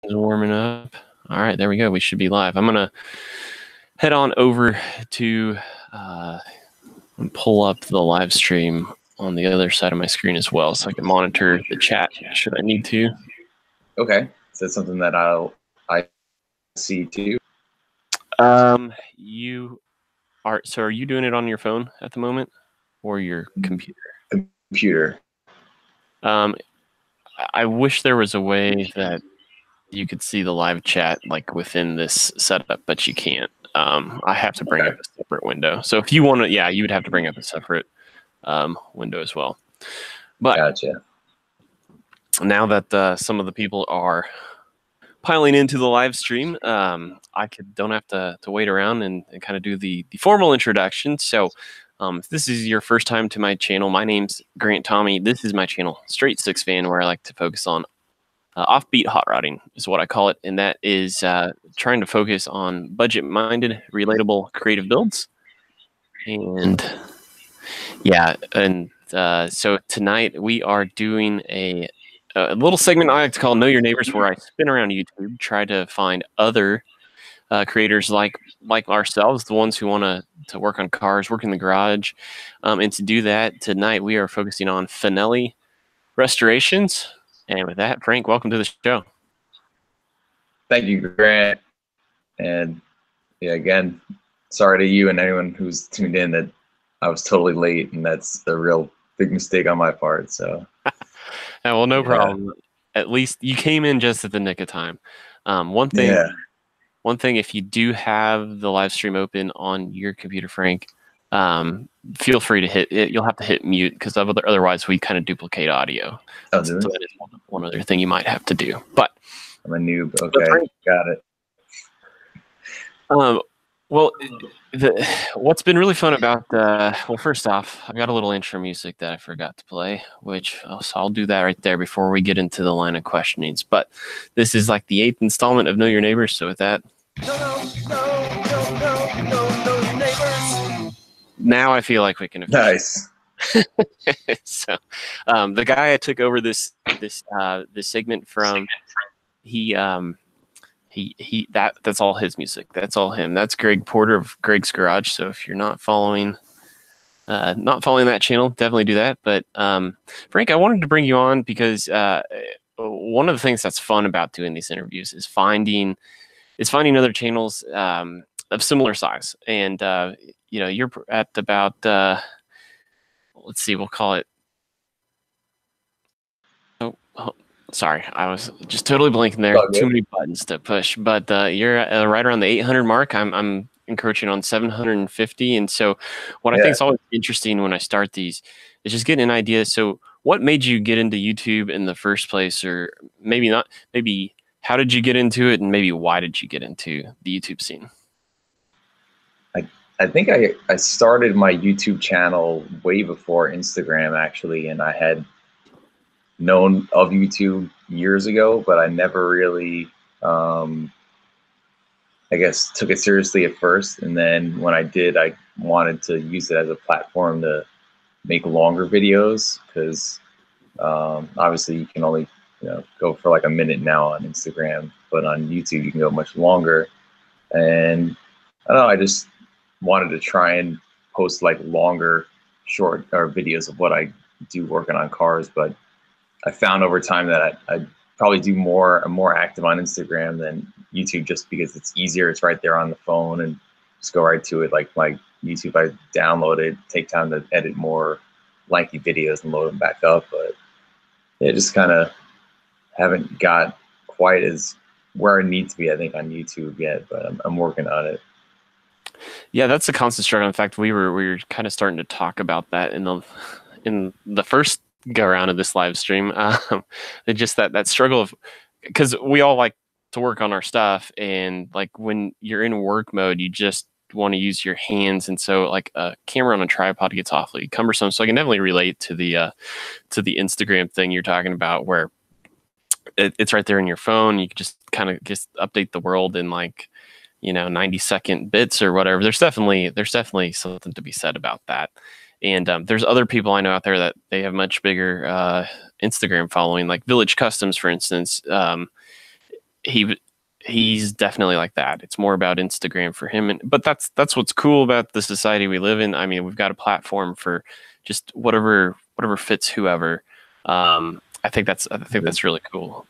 Is warming up. All right, there we go. We should be live. I'm gonna head on over to pull up the live stream on the other side of my screen as well, so I can monitor the chat should I need to. Okay, is that something that I see too? You are. So, are you doing it on your phone at the moment, or your computer? Computer. I wish there was a way that you could see the live chat like within this setup, but you can't. I have to bring up a separate window. So if you want to, yeah, you would have to bring up a separate window as well. But Gotcha. now that some of the people are piling into the live stream, I don't have to wait around and kind of do the formal introduction. So if this is your first time to my channel, my name's Grant Tommy. This is my channel, Straight Six Fan, where I like to focus on offbeat hot rodding is what I call it, and that is trying to focus on budget-minded, relatable, creative builds. And yeah, and so tonight we are doing a little segment I like to call "Know Your Neighbors," where I spin around YouTube, try to find other creators like ourselves, the ones who want to work on cars, work in the garage, and to do that tonight we are focusing on Fanelli restorations. And with that, Frank, welcome to the show. Thank you, Grant. And yeah, again, sorry to you and anyone who's tuned in that I was totally late, and that's a real big mistake on my part. So, well, no problem. At least you came in just at the nick of time. One thing, if you do have the live stream open on your computer, Frank, feel free to hit it. You'll have to hit mute because otherwise we kind of duplicate audio. Oh, so that is one other thing you might have to do. But I'm a noob. Okay, Frank, got it. Well, what's been really fun about well, first off, I've got a little intro music that I forgot to play, which so I'll do that right there before we get into the line of questionings. But this is like the 8th installment of Know Your Neighbors. So with that, know your neighbors. Now I feel like we can. Nice. So, the guy I took over this segment from, that's all his music. That's all him. That's Greg Porter of Greg's Garage. So if you're not following that channel, definitely do that. But Frank, I wanted to bring you on because one of the things that's fun about doing these interviews is finding other channels of similar size. And you're at about let's see, we'll call it. Oh, sorry, I was just totally blanking there. Too many buttons to push. But you're right around the 800 mark. I'm encroaching on 750. And so what I think is always interesting when I start these is just getting an idea. So what made you get into YouTube in the first place? Or maybe not, maybe how did you get into it? And maybe why did you get into the YouTube scene? I think I started my YouTube channel way before Instagram, actually, and I had known of YouTube years ago, but I never really, I guess, took it seriously at first. And then when I did, I wanted to use it as a platform to make longer videos because obviously you can only go for like a minute now on Instagram, but on YouTube you can go much longer. And I don't know, I just wanted to try and post like longer short or videos of what I do working on cars, but I found over time that I probably I'm more active on Instagram than YouTube just because it's easier. It's right there on the phone and just go right to it. Like my YouTube, I download it, take time to edit more lengthy videos and load them back up. But it just kind of haven't got quite as where I need to be, I think, on YouTube yet, but I'm working on it. Yeah, that's a constant struggle. In fact, we were kind of starting to talk about that in the first go around of this live stream. Just that struggle of, because we all like to work on our stuff, and like when you're in work mode, you just want to use your hands, and so like a camera on a tripod gets awfully cumbersome. So I can definitely relate to the Instagram thing you're talking about, where it's right there in your phone. You can just kind of just update the world in like 90-second bits or whatever. There's definitely something to be said about that. And there's other people I know out there that they have much bigger Instagram following, like Village Customs, for instance. he he's definitely like that. It's more about Instagram for him, but that's what's cool about the society we live in. I mean, we've got a platform for just whatever fits whoever. I think that's really cool.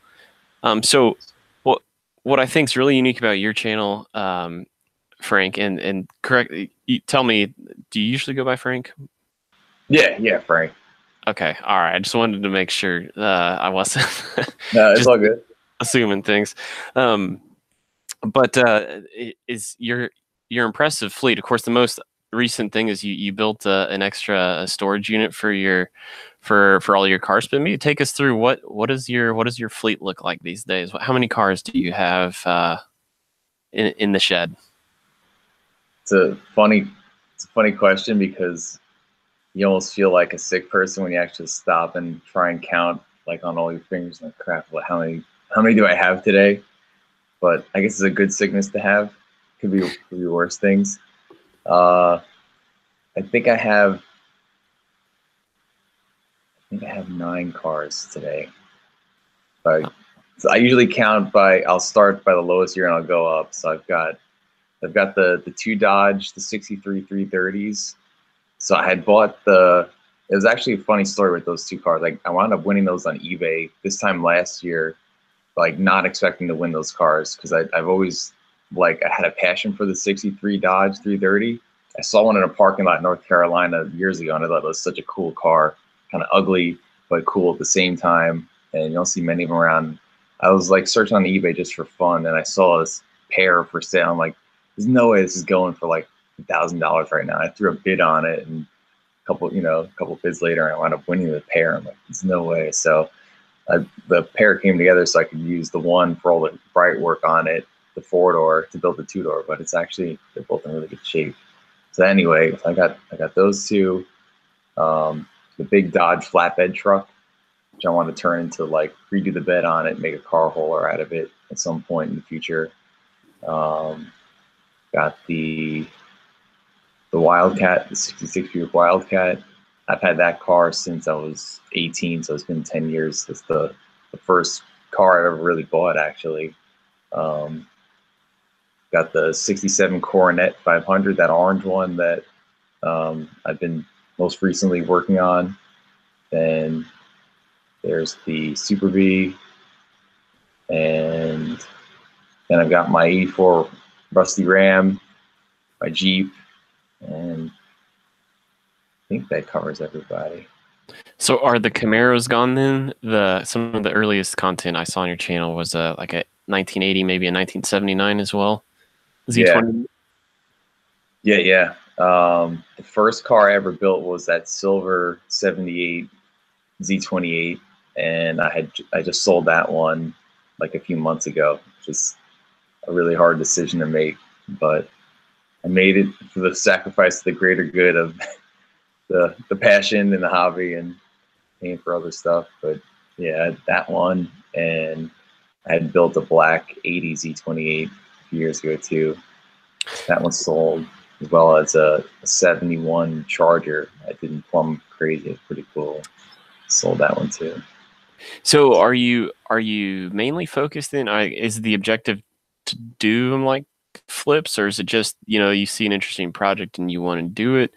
So what what I think is really unique about your channel, Frank, and correct, you tell me, do you usually go by Frank? Yeah, yeah, Frank. Okay, all right. I just wanted to make sure I wasn't No, it's just all good. assuming things. Um, but is your impressive fleet? Of course, the most recent thing is you built an extra storage unit for your for all your cars. But maybe take us through what does your fleet look like these days? How many cars do you have in the shed? It's a funny, it's a funny question because you almost feel like a sick person when you actually stop and try and count like on all your fingers. Like, crap, how many do I have today? But I guess it's a good sickness to have. Could be worse things. Uh, I think I have 9 cars today. But so I usually count by. I'll start by the lowest here and I'll go up. So I've got the two Dodge, the 63 330s. So I had bought the. It was actually a funny story with those two cars. Like I wound up winning those on eBay this time last year, like not expecting to win those cars because I've always like I had a passion for the 63 Dodge 330. I saw one in a parking lot in North Carolina years ago and I thought it was such a cool car, kind of ugly but cool at the same time. And you don't see many of them around. I was like searching on eBay just for fun and I saw this pair for sale. I'm like, there's no way this is going for like $1,000 right now. I threw a bid on it and a couple bids later I wound up winning the pair. I'm like, there's no way. So the pair came together so I could use the one for all the bright work on it, the 4-door to build the 2-door, but they're both in really good shape. So anyway, I got those two, the big Dodge flatbed truck, which I want to turn into like redo the bed on it, make a car hauler out of it at some point in the future. Um, got the Wildcat, the 66 Buick Wildcat. I've had that car since I was 18, so it's been 10 years. It's the first car I ever really bought, actually. Um, got the 67 Coronet 500, that orange one that I've been most recently working on. Then there's the Super B, and then I've got my 84 Rusty Ram, my Jeep, and I think that covers everybody. So are the Camaros gone then? The some of the earliest content I saw on your channel was like a 1980, maybe a 1979 as well. Yeah, Z20. yeah. The first car I ever built was that silver 78 Z28, and I just sold that one like a few months ago, which is a really hard decision to make, but I made it for the sacrifice of the greater good of the passion and the hobby and paying for other stuff. But yeah, that one, and I had built a black 80 Z28 a few years ago too. That one sold, as well as a 71 Charger. I didn't plumb crazy. It's pretty cool. Sold that one too. So are you mainly focused in? Is the objective to do them like flips, or is it just you see an interesting project and you want to do it?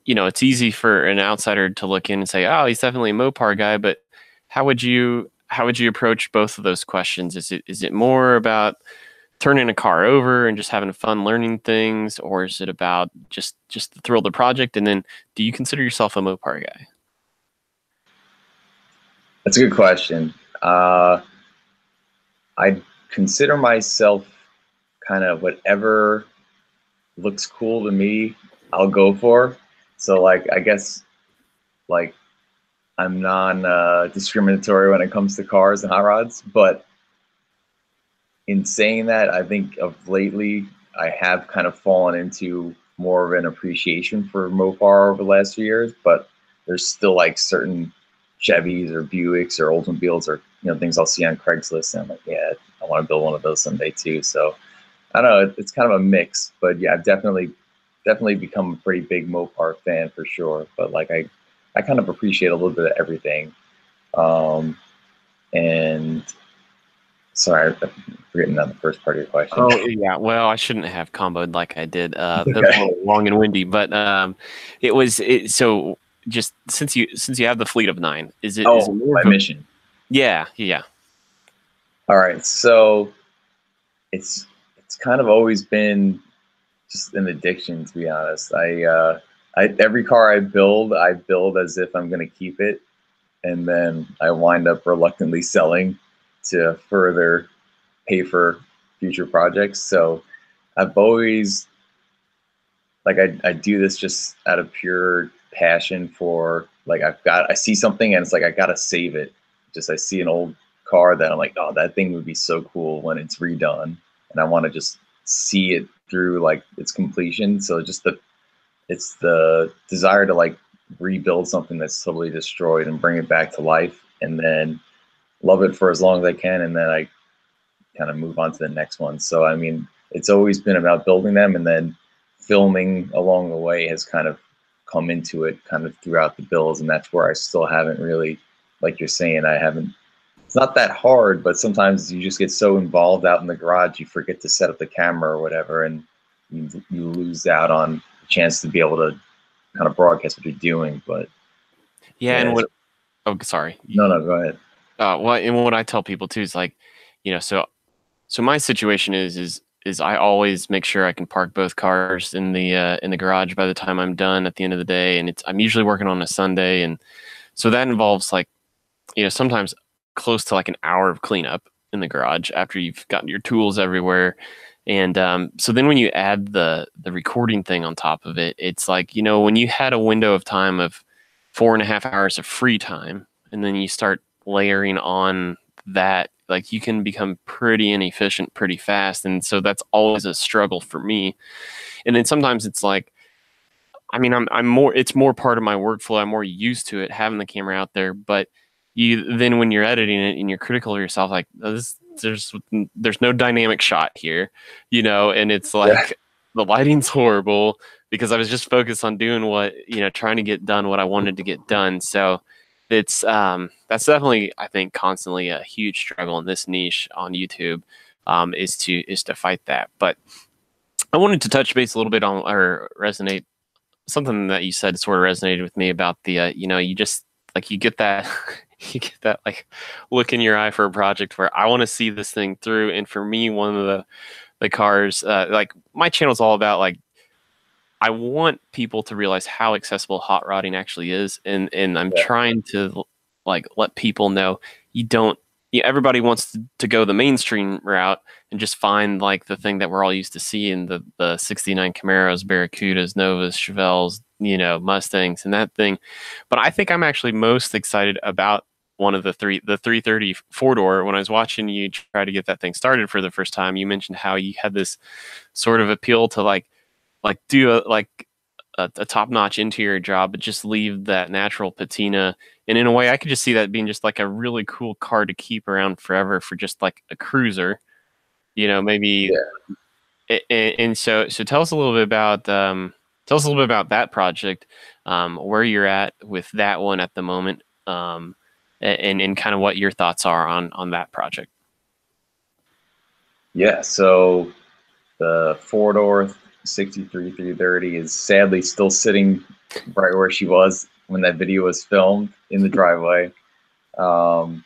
It's easy for an outsider to look in and say, "Oh, he's definitely a Mopar guy," but how would you approach both of those questions? Is it more about turning a car over and just having fun learning things, or is it about just the thrill of the project? And then, do you consider yourself a Mopar guy? That's a good question. I consider myself kind of whatever looks cool to me, I'll go for. So like I guess like I'm non discriminatory when it comes to cars and hot rods, but in saying that, I think of lately I have kind of fallen into more of an appreciation for Mopar over the last few years, but there's still like certain Chevys or Buicks or Oldsmobiles or things I'll see on Craigslist and I'm like, yeah, I want to build one of those someday too. So I don't know, it's kind of a mix, but yeah, I've definitely become a pretty big Mopar fan for sure. But like I kind of appreciate a little bit of everything. And Sorry, I'm forgetting that the first part of your question. Oh yeah, well, I shouldn't have comboed like I did. That was a Okay. little long and windy, but so just since you have the fleet of 9, is it Oh, more my of a mission. yeah. All right, so it's kind of always been just an addiction, to be honest. Every car I build as if I'm going to keep it, and then I wind up reluctantly selling to further pay for future projects. So I've always like I do this just out of pure passion for like I see something and it's like I gotta save it. Just I see an old car that I'm like, oh, that thing would be so cool when it's redone, and I want to just see it through like its completion. So just it's the desire to like rebuild something that's totally destroyed and bring it back to life, and then love it for as long as I can, and then I kind of move on to the next one. So I mean, it's always been about building them, and then filming along the way has kind of come into it kind of throughout the builds, and that's where I still haven't really, like you're saying, I haven't. It's not that hard, but sometimes you just get so involved out in the garage, you forget to set up the camera or whatever, and you lose out on the chance to be able to kind of broadcast what you're doing. But Yeah, yeah, and it's, what oh sorry. no, no, go ahead. Well, and what I tell people too is like, so my situation is I always make sure I can park both cars in the garage by the time I'm done at the end of the day, and I'm usually working on a Sunday, and so that involves like, sometimes close to like an hour of cleanup in the garage after you've gotten your tools everywhere. And so then when you add the recording thing on top of it, it's like, when you had a window of time of 4.5 hours of free time, and then you start layering on that, like you can become pretty inefficient pretty fast. And so that's always a struggle for me. And then sometimes it's like, I mean, I'm more, it's more part of my workflow. I'm more used to it having the camera out there, but then when you're editing it and you're critical of yourself, like there's no dynamic shot here, and it's Yeah, like the lighting's horrible because I was just focused on doing what, trying to get done what I wanted to get done. So that's definitely, I think, constantly a huge struggle in this niche on YouTube, is to fight that. But I wanted to touch base a little bit on, or resonate something that you said sort of resonated with me about the you just like you get that you get that like look in your eye for a project where I want to see this thing through. And for me, one of the cars, like my channel is all about like I want people to realize how accessible hot rodding actually is, and I'm yeah, trying to like let people know you don't. Everybody wants to go the mainstream route and just find like the thing that we're all used to seeing, the '69 Camaros, Barracudas, Novas, Chevelles, Mustangs, and that thing. But I think I'm actually most excited about one of the 330 4-door. When I was watching you try to get that thing started for the first time, you mentioned how you had this sort of appeal to like do a top-notch interior job, but just leave that natural patina. And in a way, I could just see that being just like a really cool car to keep around forever for just like a cruiser, maybe. yeah. And so tell us a little bit about that project, where you're at with that one at the moment, and kind of what your thoughts are on that project. Yeah, so the four-door 63 330 is sadly still sitting right where she was when that video was filmed in the driveway. Um,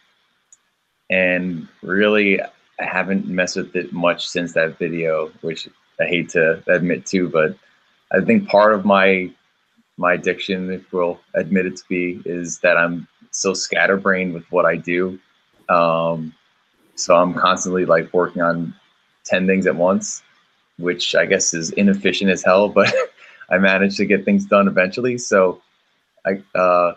and really, I haven't messed with it much since that video, which I hate to admit to, but I think part of my addiction, if we'll admit it to be, is that I'm so scatterbrained with what I do. Um, so I'm constantly like working on 10 things at once, which I guess is inefficient as hell, but I managed to get things done eventually. So I kind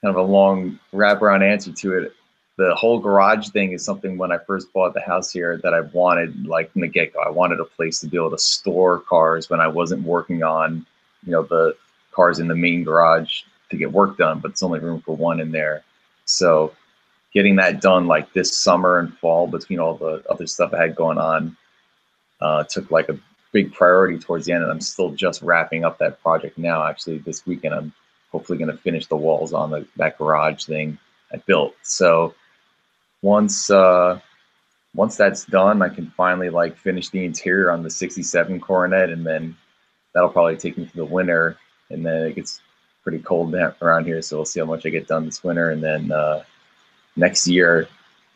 of a long wraparound answer to it. The whole garage thing is something when I first bought the house here that I wanted, like from the get go. I wanted a place to be able to store cars when I wasn't working on, the cars in the main garage to get work done, but it's only room for one in there. So getting that done like this summer and fall between all the other stuff I had going on took like a big priority towards the end, and I'm still just wrapping up that project now. Actually, this weekend I'm hopefully going to finish the walls on that garage thing I built. So once once that's done, I can finally like finish the interior on the 67 Coronet, and then that'll probably take me to the winter. And then it gets pretty cold around here, so we'll see how much I get done this winter. And then next year,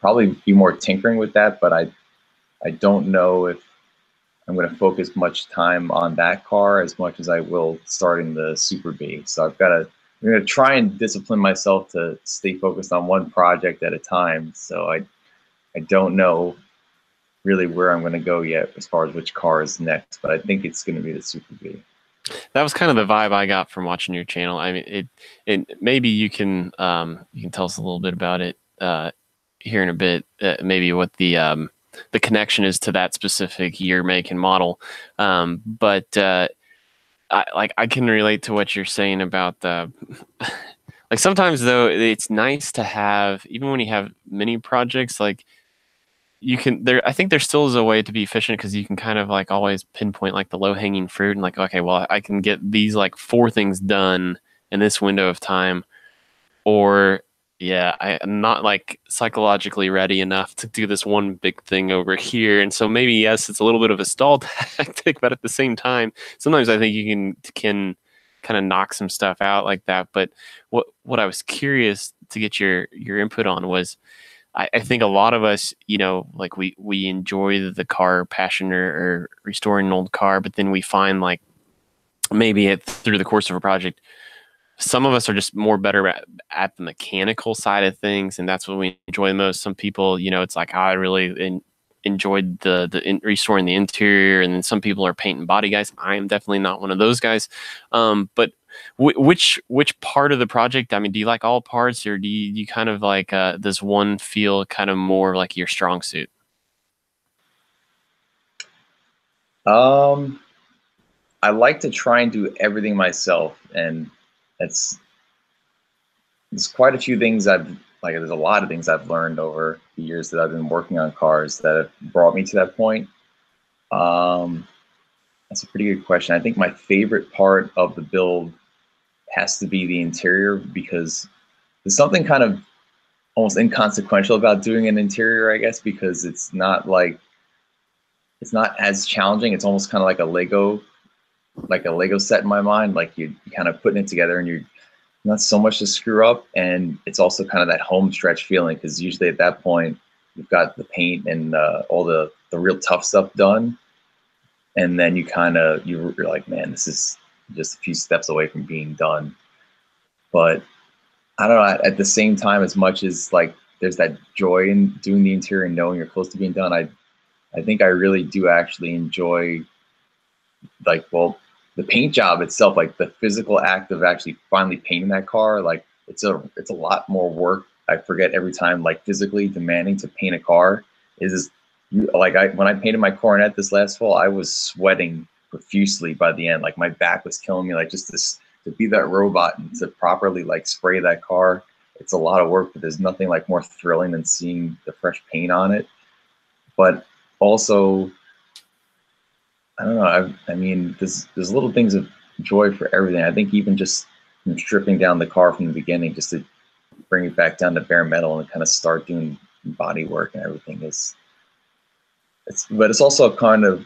probably be more tinkering with that, but I don't know if I'm going to focus much time on that car as much as I will starting the Super B. So I'm going to try and discipline myself to stay focused on one project at a time. So I don't know really where I'm going to go yet as far as which car is next, but I think it's going to be the Super B. That was kind of the vibe I got from watching your channel. I mean, it maybe you can tell us a little bit about it here in a bit. Maybe what the connection is to that specific year, make, and model. But I can relate to what you're saying about the like sometimes though it's nice to have, even when you have mini projects, like you can there I think there still is a way to be efficient because you can kind of like always pinpoint like the low hanging fruit and like, okay, well, I can get these like 4 things done in this window of time, or yeah, I'm not like psychologically ready enough to do this one big thing over here. And so maybe yes, it's a little bit of a stall tactic, but at the same time, sometimes I think you can kind of knock some stuff out like that. But what I was curious to get your input on was I think a lot of us, like we enjoy the car passion or restoring an old car, but then we find like maybe through the course of a project, some of us are just more better at the mechanical side of things, and that's what we enjoy the most. Some people, it's like, oh, I really enjoyed restoring the interior, and then some people are paint and body guys. I am definitely not one of those guys. But which part of the project? I mean, do you like all parts, or do you kind of like does one feel kind of more like your strong suit? Um, I like to try and do everything myself, and it's there's quite a few things there's a lot of things I've learned over the years that I've been working on cars that have brought me to that point. Um, that's a pretty good question. I think my favorite part of the build has to be the interior, because there's something kind of almost inconsequential about doing an interior, I guess, because it's not as challenging. It's almost kind of like a Lego set in my mind. Like you kind of putting it together and you're not so much to screw up, and it's also kind of that home stretch feeling, because usually at that point you've got the paint and all the real tough stuff done, and then you're like, man, this is just a few steps away from being done. But I don't know, at the same time, as much as like there's that joy in doing the interior and knowing you're close to being done, I think I really do actually enjoy, like, well, the paint job itself, like the physical act of actually finally painting that car. Like it's a lot more work. I forget every time, like physically demanding to paint a car is like when I painted my Coronet this last fall, I was sweating profusely by the end. Like my back was killing me. Like just this to be that robot and to properly like spray that car. It's a lot of work, but there's nothing like more thrilling than seeing the fresh paint on it. But also, I don't know. I mean, there's little things of joy for everything. I think even just stripping down the car from the beginning, just to bring it back down to bare metal and kind of start doing body work and everything but it's also kind of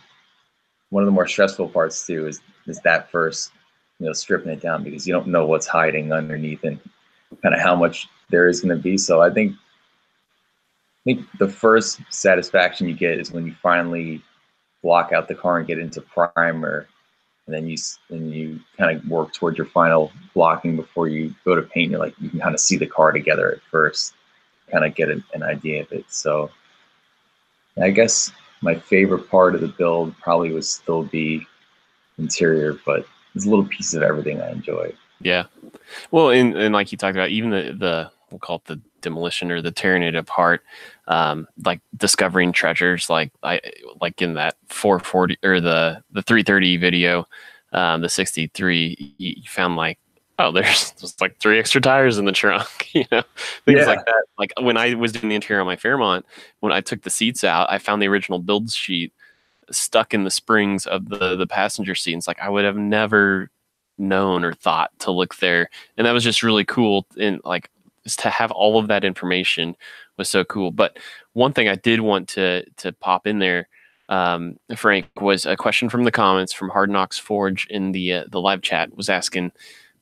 one of the more stressful parts too, is that first, stripping it down, because you don't know what's hiding underneath and kind of how much there is going to be. So I think the first satisfaction you get is when you finally block out the car and get into primer, and then you kind of work towards your final blocking before you go to paint. You're like, you can kind of see the car together at first, kind of get an idea of it. So I guess my favorite part of the build probably would still be interior, but there's a little piece of everything I enjoy. Yeah. Well, and like you talked about, even the we'll call it the demolition or the tearing it apart, like discovering treasures, like like in that 440 or the 330 video, the 63, you found like, oh, there's just like 3 extra tires in the trunk, things like that. Like when I was doing the interior on my Fairmont, when I took the seats out, I found the original build sheet stuck in the springs of the passenger seat. It's like I would have never known or thought to look there, and that was just really cool. And like just to have all of that information was so cool. But one thing I did want to pop in there, Frank, was a question from the comments from Hard Knocks Forge in the live chat, was asking,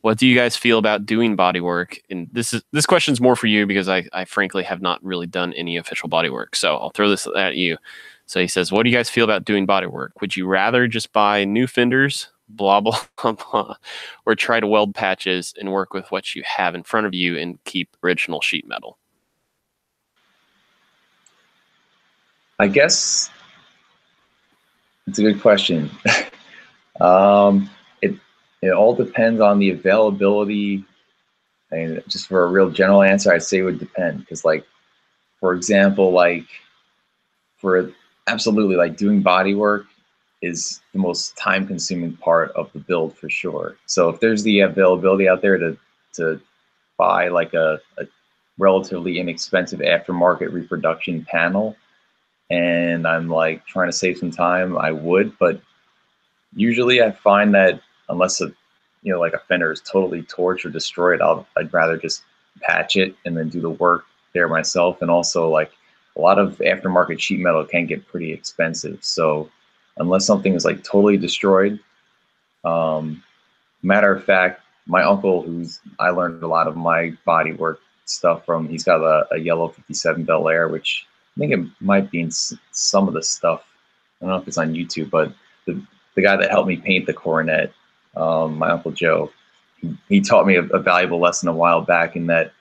what do you guys feel about doing body work? And this question's more for you because I frankly have not really done any official body work. So I'll throw this at you. So he says, what do you guys feel about doing body work? Would you rather just buy new fenders, blah, blah, blah, or try to weld patches and work with what you have in front of you and keep original sheet metal? I guess it's a good question. um, it it all depends on the availability. And just for a real general answer, I'd say it would depend. Because, like, for example, like for absolutely, like, doing body work is the most time consuming part of the build for sure. So if there's the availability out there to buy like a relatively inexpensive aftermarket reproduction panel, and I'm like trying to save some time, I would. But usually I find that unless like a fender is totally torched or destroyed, I'd rather just patch it and then do the work there myself. And also, like, a lot of aftermarket sheet metal can get pretty expensive. So unless something is like totally destroyed, matter of fact, my uncle, I learned a lot of my body work stuff from, he's got a yellow 57 Bel Air, which I think it might be in some of the stuff. I don't know if it's on YouTube, but the guy that helped me paint the coronet, my Uncle Joe, he taught me a valuable lesson a while back, in that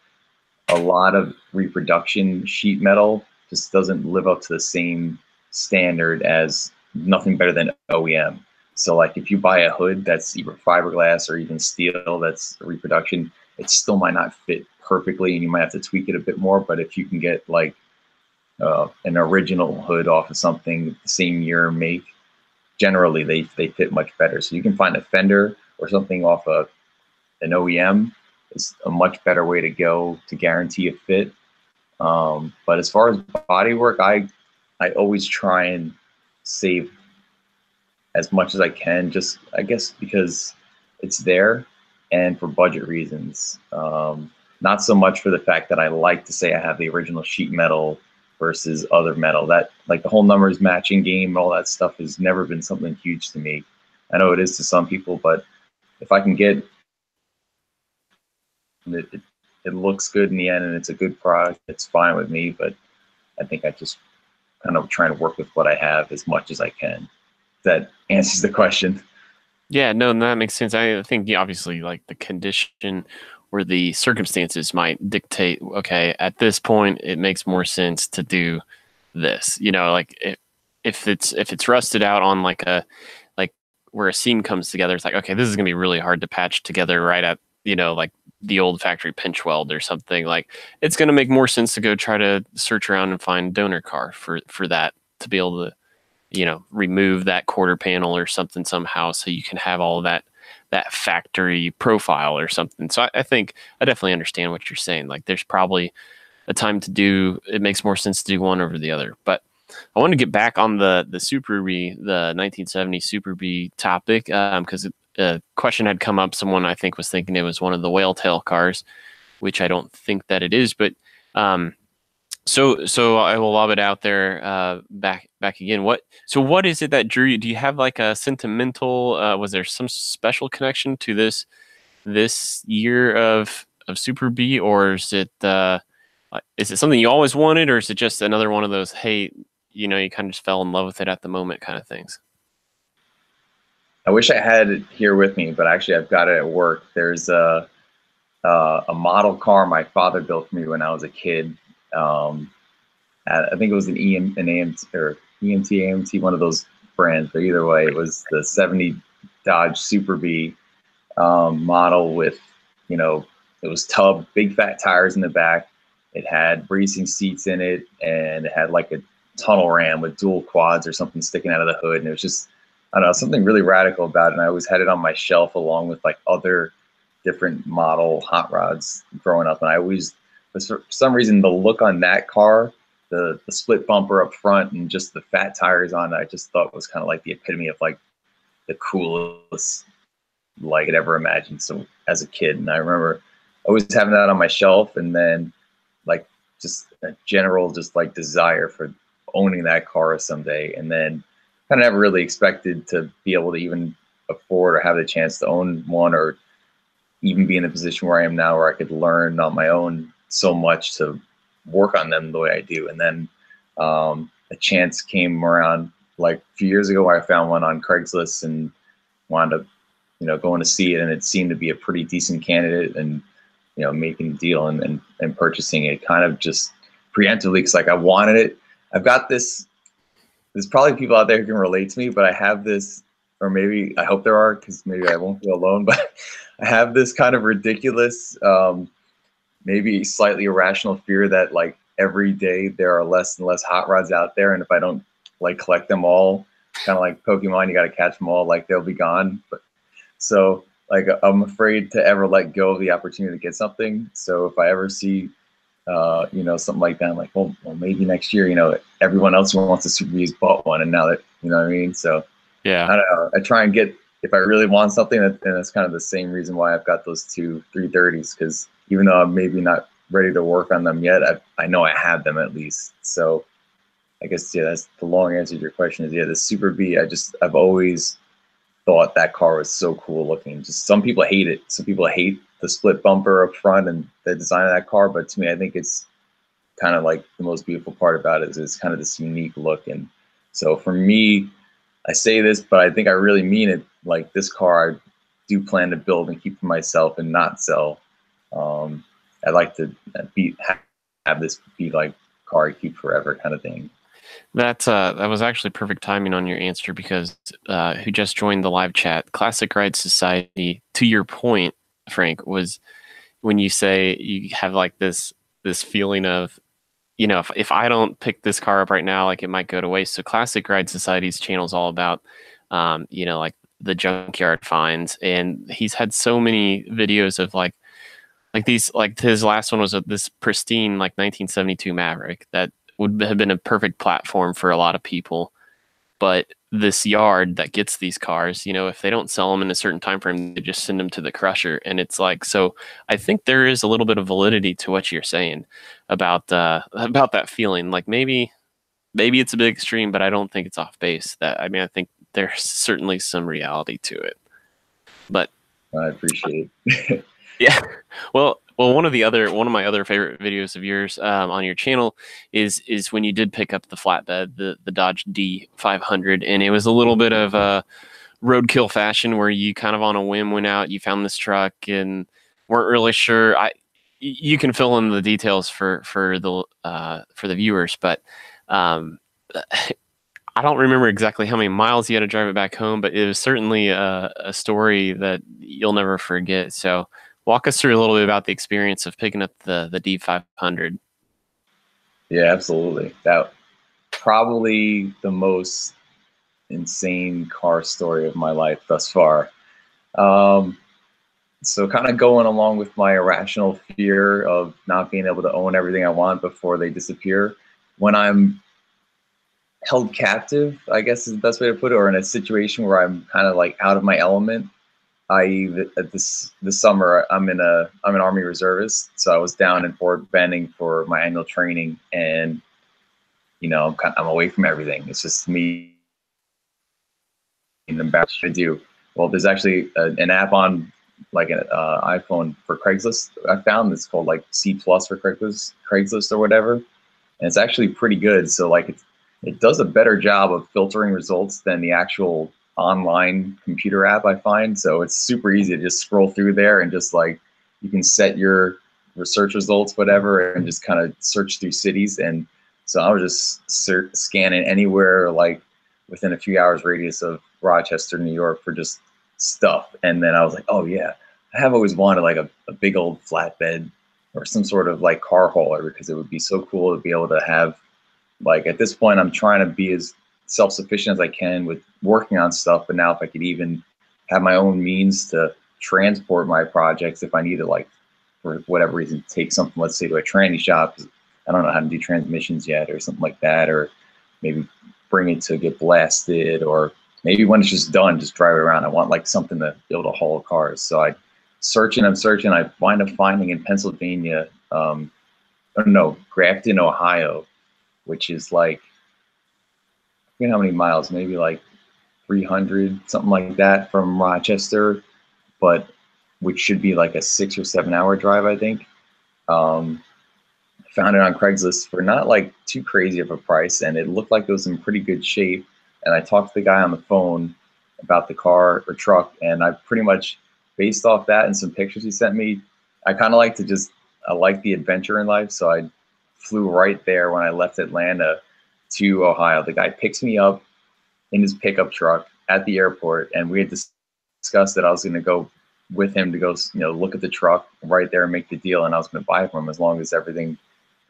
a lot of reproduction sheet metal just doesn't live up to the same standard as nothing better than OEM. So, like, if you buy a hood that's either fiberglass or even steel that's a reproduction, it still might not fit perfectly, and you might have to tweak it a bit more. But if you can get like an original hood off of something the same year and make, generally they fit much better. So you can find a fender or something off of an OEM is a much better way to go to guarantee a fit. But as far as body work, I always try and save as much as I can, just, I guess, because it's there, and for budget reasons. Not so much for the fact that I like to say I have the original sheet metal versus other metal. That, like, the whole numbers matching game and all that stuff has never been something huge to me. I know it is to some people, but if I can get it, it looks good in the end and it's a good product, it's fine with me. But I think I just kind of trying to work with what I have as much as I can. That answers the question. Yeah, no, that makes sense. I think, obviously, like, the condition or the circumstances might dictate, okay, at this point it makes more sense to do this. Like, if it's rusted out on like where a seam comes together, it's like, okay, this is gonna be really hard to patch together right at, like the old factory pinch weld or something. Like, it's gonna make more sense to go try to search around and find donor car for that, to be able to remove that quarter panel or something somehow, so you can have all that factory profile or something. So I think I definitely understand what you're saying. Like, there's probably a time it makes more sense to do one over the other. But I want to get back on the Super B, the 1970 Super B topic, because a question had come up. Someone, I think, was thinking it was one of the whale tail cars, which I don't think that it is. But so I will lob it out there, back again. What is it that drew you? Do you have like a sentimental? Was there some special connection to this year of Super B, or is it something you always wanted, or is it just another one of those, hey, you kind of just fell in love with it at the moment kind of things? I wish I had it here with me, but actually I've got it at work. There's a model car my father built for me when I was a kid. I think it was an AMT or AMT, one of those brands. But either way, it was the '70 Dodge Super B model with, it was tub, big fat tires in the back. It had racing seats in it, and it had like a tunnel ram with dual quads or something sticking out of the hood. And it was just, I don't know, something really radical about it. And I always had it on my shelf along with like other different model hot rods growing up. And I always, for some reason, the look on that car, the split bumper up front and just the fat tires on it, I just thought was kind of like the epitome of like the coolest like I'd ever imagined. So as a kid, and I remember always having that on my shelf. And then, like, just a general, just like desire for owning that car someday. And then kind of never really expected to be able to even afford or have the chance to own one, or even be in the position where I am now, where I could learn on my own so much to work on them the way I do. And then a chance came around like a few years ago where I found one on Craigslist and wound up, going to see it, and it seemed to be a pretty decent candidate, and making a deal and purchasing it kind of just preemptively, because like I wanted it. I've got this. There's probably people out there who can relate to me, but I have this, or maybe I hope there are, because maybe I won't feel alone. But I have this kind of ridiculous, maybe slightly irrational fear that like every day there are less and less hot rods out there, and if I don't like collect them all, kind of like Pokemon, you got to catch them all, like they'll be gone. But so like I'm afraid to ever let go of the opportunity to get something. So if I ever see something like that, I'm like, well, maybe next year, everyone else who wants a Super B's bought one, and now that, you know what I mean? So Yeah. I don't know. I try and get, if I really want something, then it's kind of the same reason why I've got those two 330s, because even though I'm maybe not ready to work on them yet, I know I have them at least. So I guess, yeah, that's the long answer to your question is, yeah, the Super B, I've always thought that car was so cool looking. Just some people hate it. Some people hate the split bumper up front and the design of that car. But to me, I think it's kind of like the most beautiful part about it is kind of this unique look. And so for me, I say this, but I think I really mean it. Like this car, I do plan to build and keep for myself and not sell. I'd like to have this be like car I keep forever kind of thing. That was actually perfect timing on your answer, because who just joined the live chat, Classic Ride Society, to your point, Frank, was when you say you have like this feeling of, if I don't pick this car up right now, like it might go to waste. So Classic Ride Society's channel is all about, like the junkyard finds, and he's had so many videos of like these, like his last one was this pristine like 1972 Maverick that would have been a perfect platform for a lot of people. But this yard that gets these cars, if they don't sell them in a certain time frame, they just send them to the crusher. And it's like, so I think there is a little bit of validity to what you're saying about that feeling. Like maybe it's a bit extreme, but I don't think it's off base. I think there's certainly some reality to it. But I appreciate it. yeah. Well, one of my other favorite videos of yours on your channel is when you did pick up the flatbed, the Dodge D500, and it was a little bit of a roadkill fashion where you kind of on a whim went out, you found this truck and weren't really sure. You can fill in the details for the viewers, but I don't remember exactly how many miles you had to drive it back home, but it was certainly a story that you'll never forget. So walk us through a little bit about the experience of picking up the D500. Yeah, absolutely. That probably the most insane car story of my life thus far. So kind of going along with my irrational fear of not being able to own everything I want before they disappear, when I'm held captive, I guess is the best way to put it, or in a situation where I'm kind of like out of my element, i.e. this summer I'm an Army reservist, so I was down in Fort Benning for my annual training, and I'm away from everything. It's just me and about to do. Well, there's actually an app on like an iPhone for Craigslist. I found it's called like C Plus for Craigslist or whatever, and it's actually pretty good. So like it does a better job of filtering results than the actual online computer app, I find. So it's super easy to just scroll through there and just like you can set your research results, whatever, and just kind of search through cities. And so I was just scanning anywhere like within a few hours radius of Rochester, New York for just stuff. And then I was like, oh yeah, I have always wanted like a big old flatbed or some sort of like car hauler, because it would be so cool to be able to have, like at this point I'm trying to be as self-sufficient as I can with working on stuff. But now if I could even have my own means to transport my projects, if I need to, like for whatever reason, take something, let's say to a tranny shop, 'cause I don't know how to do transmissions yet or something like that, or maybe bring it to get blasted, or maybe when it's just done, just drive it around. I want like something to be able to haul cars. So I'm searching, I wind up finding in Pennsylvania, a oh no, Grafton, Ohio, which is like, you know how many miles? Maybe like 300, something like that from Rochester, but which should be like a 6 or 7 hour drive, I think. Um, Found it on Craigslist for not like too crazy of a price, and it looked like it was in pretty good shape. And I talked to the guy on the phone about the car or truck, and I pretty much, based off that and some pictures he sent me, I kind of like to just, I like the adventure in life, so I flew right there when I left Atlanta to Ohio. The guy picks me up in his pickup truck at the airport, and we had discussed that I was going to go with him to go, look at the truck right there and make the deal, and I was going to buy it from him as long as everything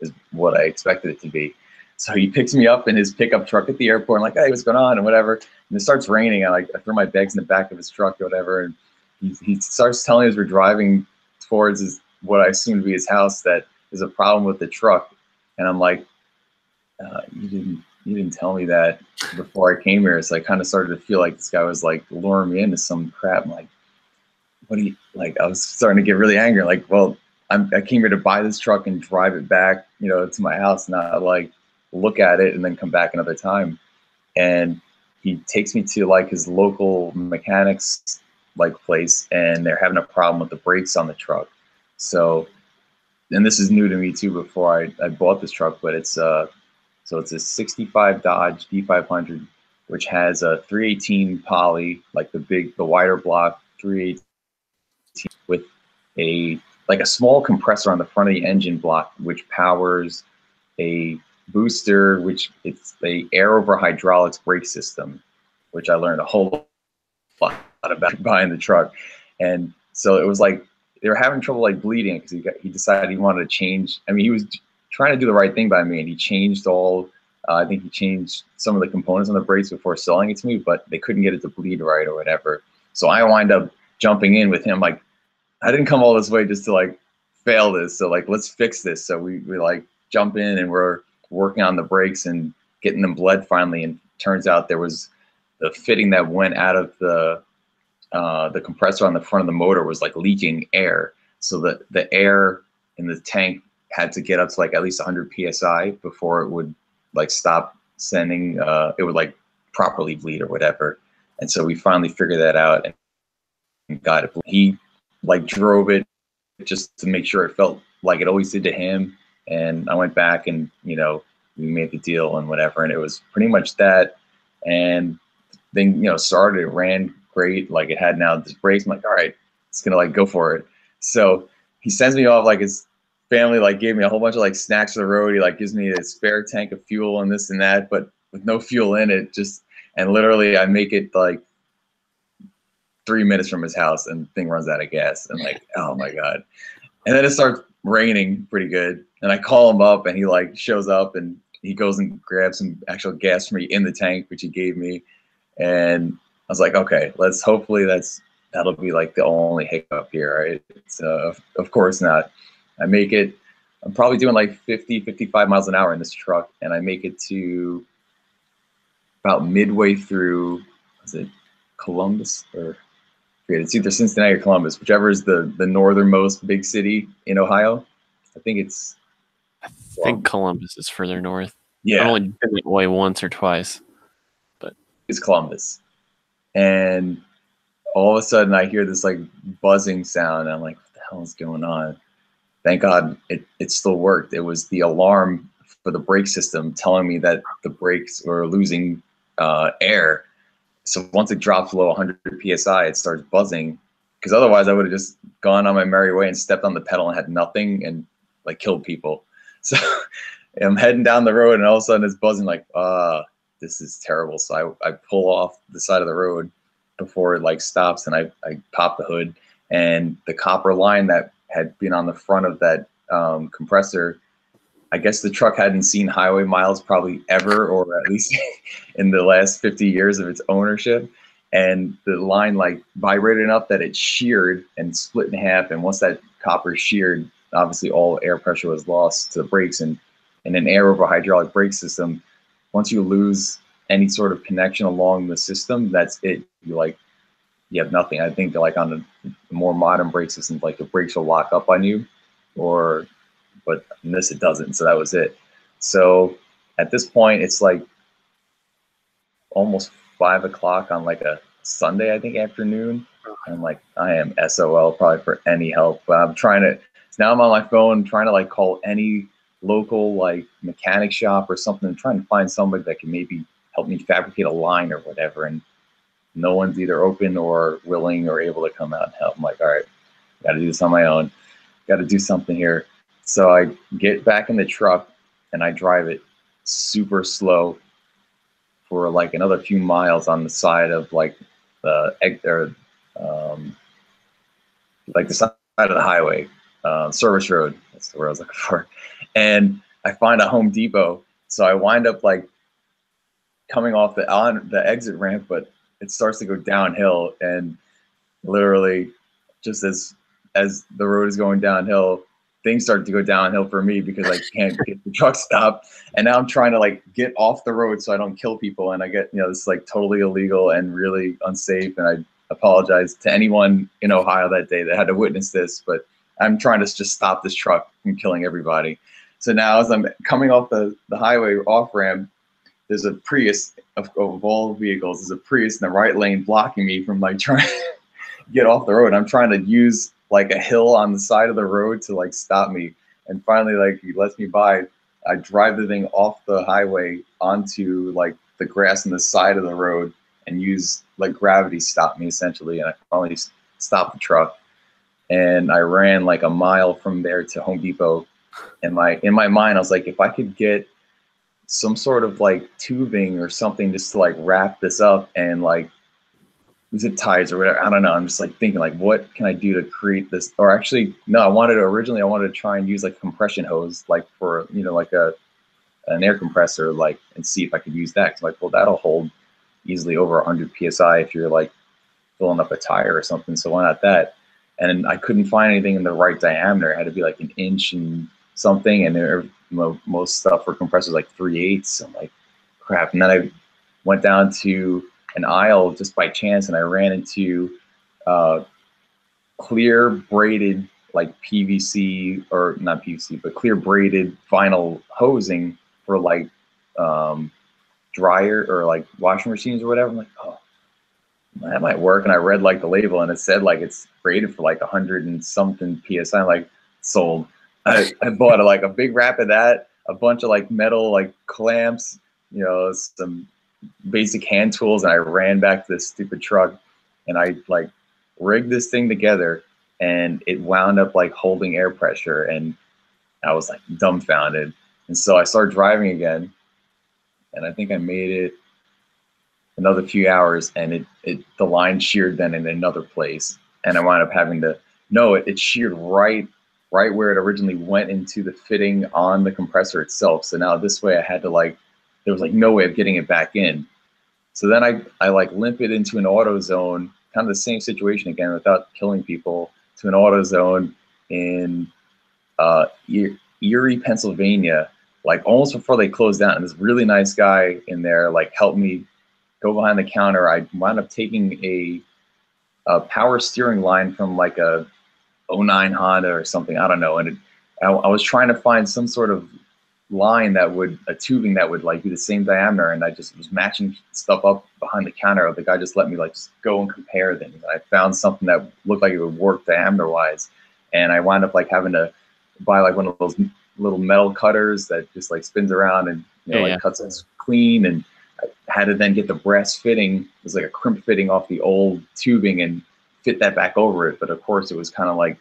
is what I expected it to be. So he picks me up in his pickup truck at the airport. I'm like, hey, what's going on and whatever. And it starts raining. I throw my bags in the back of his truck or whatever. And he starts telling us we're driving towards what I assume to be his house, that there's a problem with the truck. And I'm like, you didn't tell me that before I came here. So I kind of started to feel like this guy was like luring me into some crap. I'm like, what do you like? I was starting to get really angry. Like, well, I came here to buy this truck and drive it back, to my house, not like look at it and then come back another time. And he takes me to like his local mechanics like place, and they're having a problem with the brakes on the truck. So, and this is new to me too before I bought this truck, but it's a 65 Dodge D500, which has a 318 poly, like the wider block 318 with a small compressor on the front of the engine block, which powers a booster, which it's a air over hydraulics brake system, which I learned a whole lot about buying the truck. And so it was like they were having trouble like bleeding because he decided he wanted to change. I mean, he was trying to do the right thing by me, and he changed I think he changed some of the components on the brakes before selling it to me, but they couldn't get it to bleed right or whatever. So I wind up jumping in with him, like, I didn't come all this way just to like fail this. So like, let's fix this. So we like jump in and we're working on the brakes and getting them bled finally. And turns out there was the fitting that went out of the compressor on the front of the motor was like leaking air. So the air in the tank had to get up to like at least 100 PSI before it would like stop sending, it would like properly bleed or whatever. And so we finally figured that out and got it. He like drove it just to make sure it felt like it always did to him. And I went back and, we made the deal and whatever. And it was pretty much that. And then, started, it ran great. Like it had now this brakes. I'm like, all right, it's going to like go for it. So he sends me off, like his family, like gave me a whole bunch of like snacks for the road. He like gives me a spare tank of fuel and this and that, but with no fuel in it, and literally I make it like 3 minutes from his house and the thing runs out of gas. And like, oh my God. And then it starts raining pretty good. And I call him up and he like shows up and he goes and grabs some actual gas for me in the tank, which he gave me. And I was like, okay, hopefully that'll be like the only hiccup here, right? It's, of course not. I make it, I'm probably doing like 50, 55 miles an hour in this truck. And I make it to about midway through, is it Columbus or it's either Cincinnati or Columbus, whichever is the northernmost big city in Ohio. I think Columbus is further north. Yeah. I've only been that way once or twice, but it's Columbus. And all of a sudden I hear this like buzzing sound. And I'm like, what the hell is going on? Thank God it still worked. It was the alarm for the brake system telling me that the brakes were losing air. So once it drops below 100 PSI, it starts buzzing, because otherwise I would have just gone on my merry way and stepped on the pedal and had nothing and like killed people. So I'm heading down the road and all of a sudden it's buzzing like, this is terrible. So I pull off the side of the road before it like stops, and I pop the hood, and the copper line that had been on the front of that compressor, I guess the truck hadn't seen highway miles probably ever, or at least in the last 50 years of its ownership. And the line like vibrated enough that it sheared and split in half. And once that copper sheared, obviously all air pressure was lost to the brakes. And in an air over hydraulic brake system, once you lose any sort of connection along the system, that's it. You have nothing. I think like on the more modern brake systems, like the brakes will lock up on you, or but in this it doesn't. So that was it. So at this point, it's like almost 5 o'clock on like a Sunday, I think, afternoon. And I'm like, I am SOL probably for any help. But I'm trying to, so now I'm on my phone trying to like call any local like mechanic shop or something, trying to find somebody that can maybe help me fabricate a line or whatever. And no one's either open or willing or able to come out and help. I'm like, all right, got to do this on my own. Got to do something here. So I get back in the truck and I drive it super slow for like another few miles on the side of like um, the side of the highway, service road. That's the word I was looking for. And I find a Home Depot. So I wind up like coming off the exit ramp, but it starts to go downhill, and literally just as the road is going downhill, things start to go downhill for me because I can't get the truck stopped. And now I'm trying to like get off the road so I don't kill people. And I get, this is like totally illegal and really unsafe. And I apologize to anyone in Ohio that day that had to witness this, but I'm trying to just stop this truck from killing everybody. So now as I'm coming off the highway off ramp, there's a Prius of all vehicles. There's a Prius in the right lane blocking me from like trying to get off the road. I'm trying to use like a hill on the side of the road to like stop me. And finally, like he lets me by. I drive the thing off the highway onto like the grass on the side of the road and use like gravity stop me essentially. And I finally stopped the truck. And I ran like a mile from there to Home Depot. And in my mind, I was like, if I could get some sort of like tubing or something just to like wrap this up and like zip ties or whatever. I don't know. I'm just like thinking like, what can I do to create this? Or actually, no, I wanted to try and use like a compression hose, like for, like an air compressor, like, and see if I could use that. Cause I'm like, well, that'll hold easily over 100 PSI if you're like filling up a tire or something. So why not that? And I couldn't find anything in the right diameter. It had to be like an inch and something. And most stuff for compressors like 3/8. I'm like, crap. And then I went down to an aisle just by chance, and I ran into clear braided like PVC, or not PVC, but clear braided vinyl hosing for like dryer or like washing machines or whatever. I'm like, oh, that might work. And I read like the label, and it said like it's rated for like 100 and something PSI. I'm like, sold. I bought like a big wrap of that, a bunch of like metal like clamps, some basic hand tools, and I ran back to this stupid truck, and I like rigged this thing together, and it wound up like holding air pressure, and I was like dumbfounded. And so I started driving again, and I think I made it another few hours, and the line sheared then in another place, and I wound up having to it sheared right where it originally went into the fitting on the compressor itself. So now this way I had to like, there was like no way of getting it back in. So then I like limp it into an AutoZone, kind of the same situation again without killing people, to an AutoZone in Erie, Pennsylvania, like almost before they closed down. And this really nice guy in there like helped me go behind the counter. I wound up taking a power steering line from like a '09 Honda or something, I don't know. And I was trying to find some sort of line a tubing that would like be the same diameter, and I just was matching stuff up behind the counter. The guy just let me like just go and compare things. I found something that looked like it would work diameter wise, and I wound up like having to buy like one of those little metal cutters that just like spins around and cuts it clean. And I had to then get the brass fitting. It was like a crimp fitting off the old tubing and fit that back over it. But of course it was kind of like,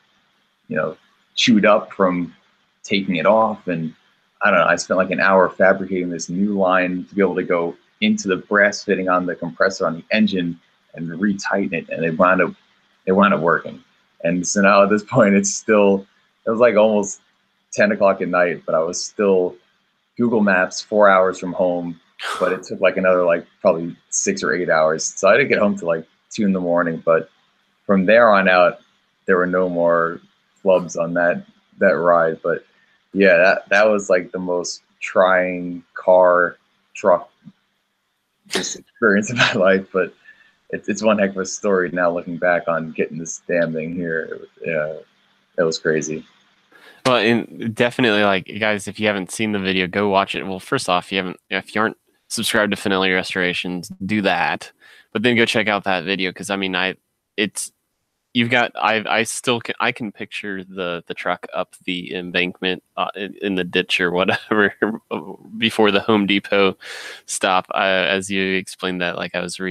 chewed up from taking it off. And I don't know, I spent like an hour fabricating this new line to be able to go into the brass fitting on the compressor on the engine and retighten it. And it wound up working. And so now at this point, it was like almost 10 o'clock at night, but I was still Google Maps 4 hours from home, but it took like another like probably 6 or 8 hours. So I didn't get home till like 2 in the morning. But from there on out, there were no more flubs on that ride. But yeah, that was like the most trying truck experience of my life. But it's one heck of a story now looking back on getting this damn thing here. Yeah, that was crazy. Well, and definitely, like, guys, if you haven't seen the video, go watch it. Well, first off, if you aren't subscribed to Fanelli Restorations, do that. But then go check out that video because I mean, it's you've got I still I can picture the truck up the embankment in the ditch or whatever before the Home Depot stop. As you explained that, like I was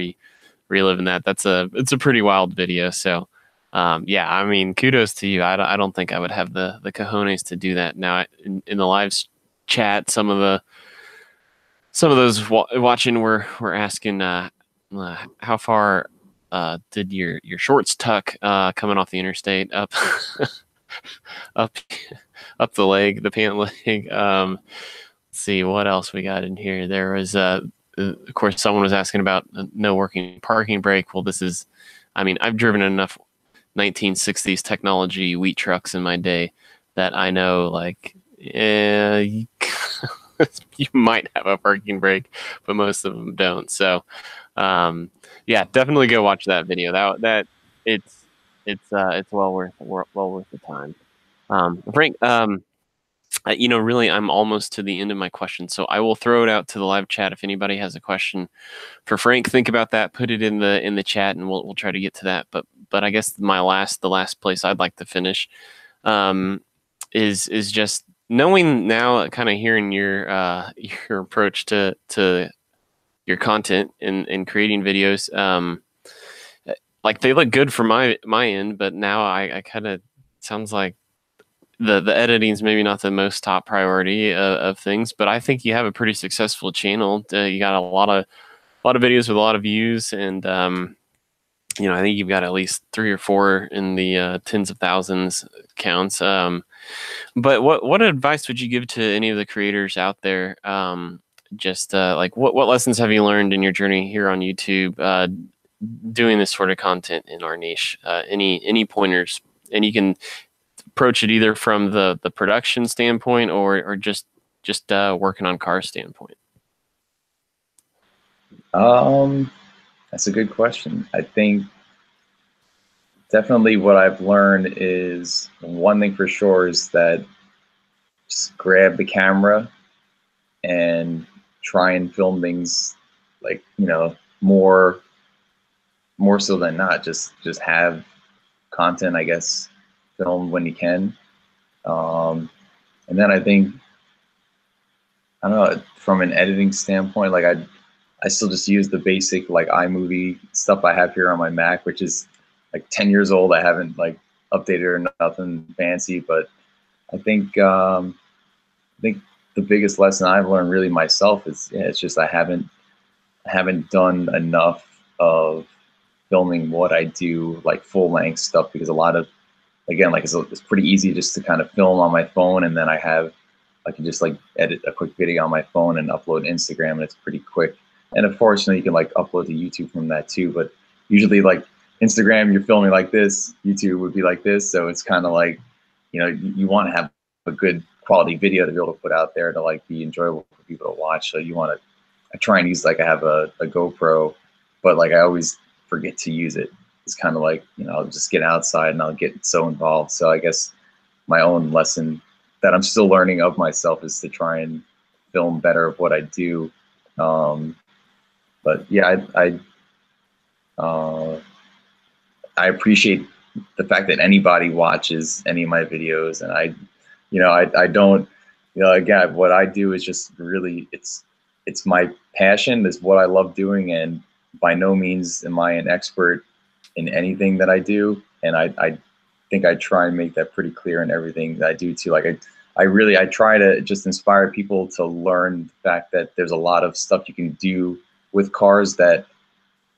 reliving that. It's a pretty wild video. So yeah, I mean, kudos to you. I don't think I would have the cojones to do that now. In the live chat, some of those watching were asking how far did your shorts tuck coming off the interstate up up up the leg, the pant leg. Let's see what else we got in here. There was of course someone was asking about no working parking brake. Well, this is, I mean, I've driven enough 1960s technology wheat trucks in my day that I know, like, you might have a parking brake, but most of them don't. So, yeah, definitely go watch that video. That it's well worth the time. Frank, you know, really, I'm almost to the end of my question, so I will throw it out to the live chat. If anybody has a question for Frank, think about that, put it in the chat, and we'll try to get to that. But I guess the last place I'd like to finish is just knowing now, kind of hearing your approach to your content and creating videos. Like they look good from my end, but now I kind of sounds like the editing is maybe not the most top priority of things, but I think you have a pretty successful channel. You got a lot of videos with a lot of views, and you know, I think you've got at least 3 or 4 in the tens of thousands counts. But what advice would you give to any of the creators out there? Just like what lessons have you learned in your journey here on YouTube, doing this sort of content in our niche? Any pointers? And you can approach it either from the production standpoint or just working on car standpoint. That's a good question. I think definitely what I've learned is one thing for sure is that just grab the camera and try and film things like, you know, more so than not. Just have content, I guess, film when you can. And then I think, I don't know, from an editing standpoint, like I still just use the basic like iMovie stuff I have here on my Mac, which is like 10 years old. I haven't like updated or nothing fancy, but I think the biggest lesson I've learned really myself is, yeah, it's just I haven't done enough of filming what I do, like full length stuff, because a lot of, again, like it's pretty easy just to kind of film on my phone, and then I can just like edit a quick video on my phone and upload Instagram, and it's pretty quick. And of course, you know, you can like upload to YouTube from that too, but usually like Instagram, you're filming like this, YouTube would be like this. So it's kind of like, you know, you want to have a good quality video to be able to put out there to like be enjoyable for people to watch. So you want to, I try and use, like I have a GoPro, but like I always forget to use it. It's kind of like, you know, I'll just get outside and I'll get so involved. So I guess my own lesson that I'm still learning of myself is to try and film better of what I do. But yeah, I appreciate the fact that anybody watches any of my videos, and I don't, you know, again, what I do is just really, it's my passion, is what I love doing, and by no means am I an expert in anything that I do, and I think I try and make that pretty clear in everything that I do too. Like I try to just inspire people to learn the fact that there's a lot of stuff you can do with cars that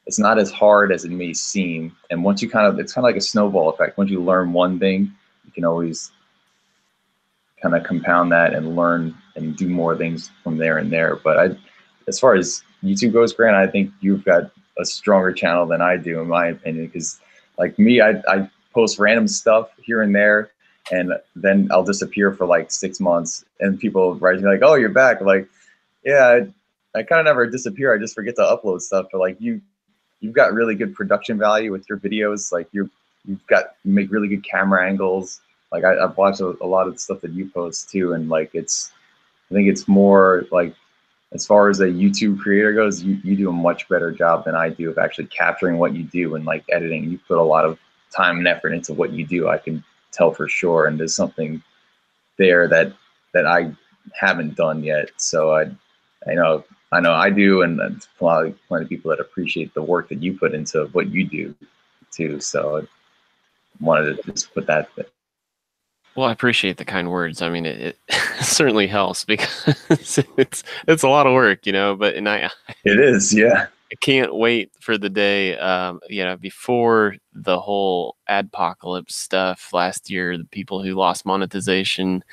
it's not as hard as it may seem. And once you it's kind of like a snowball effect. Once you learn one thing, you can always kind of compound that and learn and do more things from there and there. But as far as YouTube goes, Grant, I think you've got a stronger channel than I do, in my opinion, because like me, I post random stuff here and there, and then I'll disappear for like 6 months, and people write me like, "Oh, you're back." Like, yeah, I kind of never disappear. I just forget to upload stuff. But like you've got really good production value with your videos. Like you make really good camera angles. like I've watched a lot of the stuff that you post too, and like I think it's more like, as far as a YouTube creator goes, you do a much better job than I do of actually capturing what you do and like editing. You put a lot of time and effort into what you do. I can tell for sure, and there's something there that I haven't done yet. So I know I do, and there's plenty of people that appreciate the work that you put into what you do too. So I wanted to just put that there. Well, I appreciate the kind words. I mean, it certainly helps because it's a lot of work, you know. But It is, yeah. I can't wait for the day, you know, before the whole adpocalypse stuff last year, the people who lost monetization,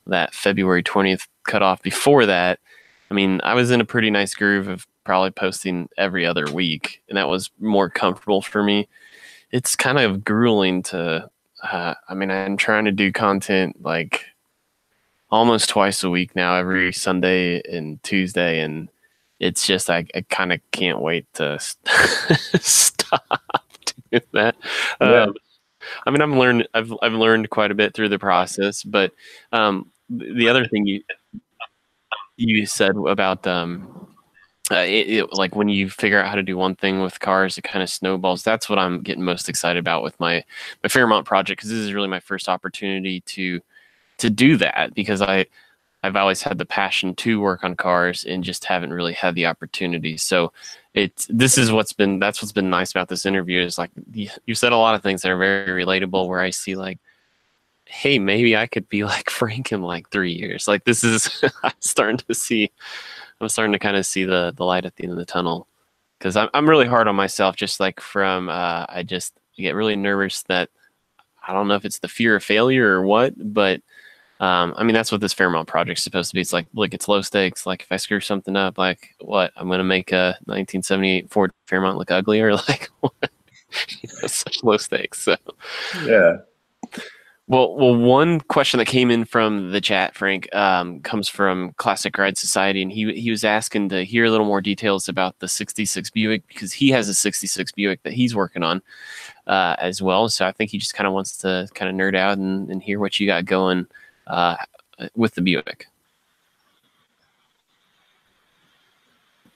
that February 20th cutoff. Before that, I mean, I was in a pretty nice groove of probably posting every other week, and that was more comfortable for me. It's kind of grueling to, I mean, I'm trying to do content like almost twice a week now, every Sunday and Tuesday, and it's just I kind of can't wait to stop doing that. Yeah. I mean, I've learned quite a bit through the process, but the other thing you said about like when you figure out how to do one thing with cars, it kind of snowballs. That's what I'm getting most excited about with my Fairmont project, because this is really my first opportunity to do that, because I've always had the passion to work on cars and just haven't really had the opportunity. So that's what's been nice about this interview, is like you said a lot of things that are very relatable, where I see like, hey, maybe I could be like Frank in like 3 years. Like this is I'm starting to kind of see the light at the end of the tunnel, because I'm really hard on myself, just like from I just get really nervous that I don't know if it's the fear of failure or what, but I mean, that's what this Fairmont project is supposed to be. It's like, look, it's low stakes. Like if I screw something up, like what, I'm going to make a 1978 Ford Fairmont look uglier. Like what? You know, such low stakes. So Yeah. well, one question that came in from the chat, Frank, comes from Classic Ride Society, and he was asking to hear a little more details about the '66 Buick, because he has a '66 Buick that he's working on as well. So I think he just kind of wants to kind of nerd out and hear what you got going with the Buick.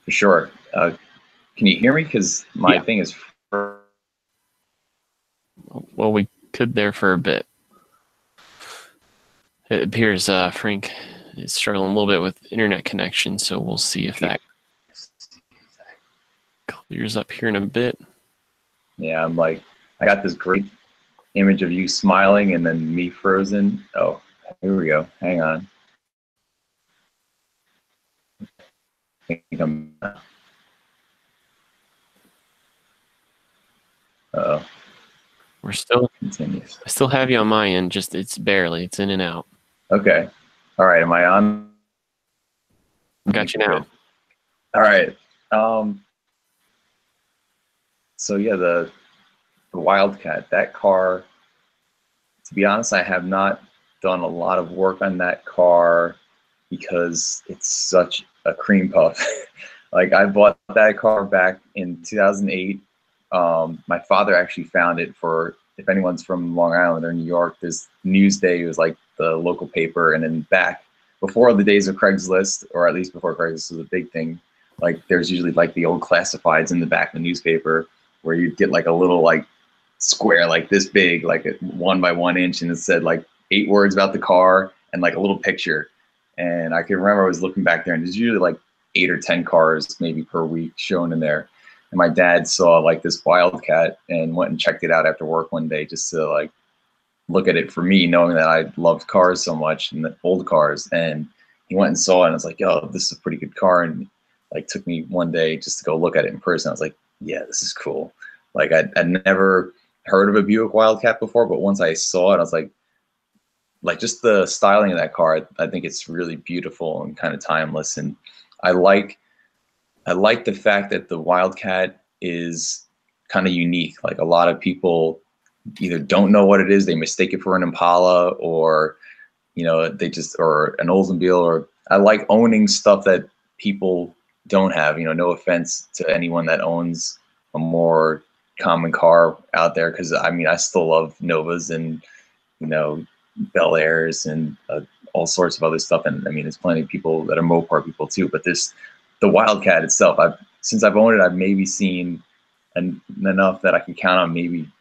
For sure. Can you hear me? Because my thing is. Well, we could there for a bit. It appears Frank is struggling a little bit with internet connection, so we'll see if that clears up here in a bit. Yeah, I'm like, I got this great image of you smiling and then me frozen. Oh, here we go. Hang on. I think I'm. Uh-oh. We're still Continues. I still have you on my end, just it's in and out. Okay. All right. Am I on? Got you now. All right. So yeah, the Wildcat, that car, to be honest, I have not done a lot of work on that car because it's such a cream puff. Like I bought that car back in 2008. My father actually found it for, if anyone's from Long Island or New York, there's Newsday, it was like the local paper, and then back before the days of Craigslist, or at least before Craigslist was a big thing, like there's usually like the old classifieds in the back of the newspaper where you'd get like a little like square like this big, like a 1 by 1 inch, and it said like 8 words about the car and like a little picture. And I can remember I was looking back there, and there's usually like 8 or 10 cars maybe per week shown in there. And my dad saw like this Wildcat and went and checked it out after work one day just to like look at it for me, knowing that I loved cars so much and the old cars. And he went and saw it, and I was like, yo, this is a pretty good car. And like took me one day just to go look at it in person. I was like, yeah, this is cool. Like I'd never heard of a Buick Wildcat before, but once I saw it, I was like just the styling of that car, I think it's really beautiful and kind of timeless. And I like the fact that the Wildcat is kind of unique. Like a lot of people either don't know what it is, they mistake it for an Impala, or you know, they just, or an Oldsmobile. Or I like owning stuff that people don't have. You know, no offense to anyone that owns a more common car out there, because I mean, I still love Novas and, you know, Bel Airs and all sorts of other stuff. And I mean, there's plenty of people that are Mopar people too. But the Wildcat itself, since I've owned it, I've maybe seen enough that I can count on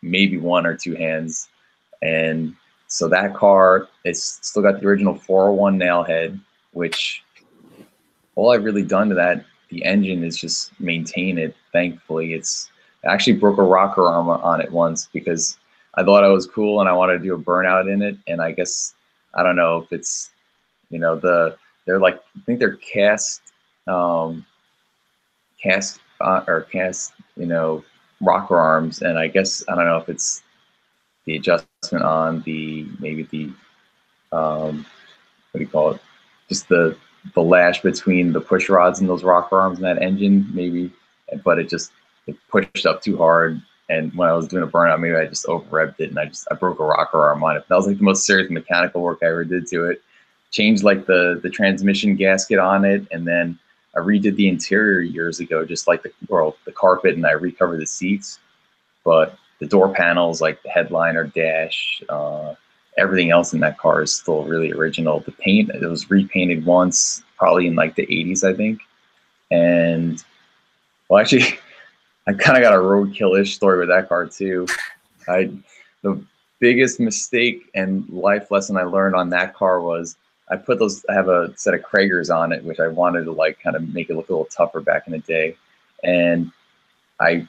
maybe one or two hands. And so that car, it's still got the original 401 nail head, which all I've really done to that, the engine, is just maintain it. Thankfully, I actually broke a rocker arm on it once because I thought I was cool and I wanted to do a burnout in it. And I guess, I don't know if it's, they're like, I think they're cast, rocker arms. And I guess, I don't know if it's the adjustment on maybe the, what do you call it? Just the lash between the push rods and those rocker arms and that engine, maybe, but it pushed up too hard. And when I was doing a burnout, maybe I just over revved it and I broke a rocker arm on it. That was like the most serious mechanical work I ever did to it. Changed like the transmission gasket on it, and then I redid the interior years ago, just like the carpet, and I recovered the seats. But the door panels, like the headliner, dash, everything else in that car is still really original. The paint, it was repainted once, probably in like the 80s, I think. And well, actually, I kind of got a roadkill-ish story with that car too. The biggest mistake and life lesson I learned on that car was I have a set of Kragers on it, which I wanted to like kind of make it look a little tougher back in the day. And I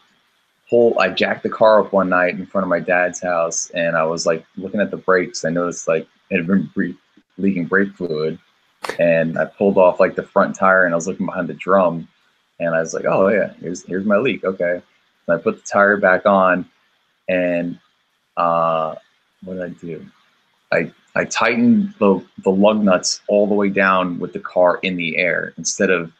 jacked the car up one night in front of my dad's house, and I was like looking at the brakes. I noticed like it had been leaking brake fluid, and I pulled off like the front tire, and I was looking behind the drum, and I was like, oh yeah, here's my leak. Okay. And I put the tire back on, and what did I do? I tightened the lug nuts all the way down with the car in the air instead of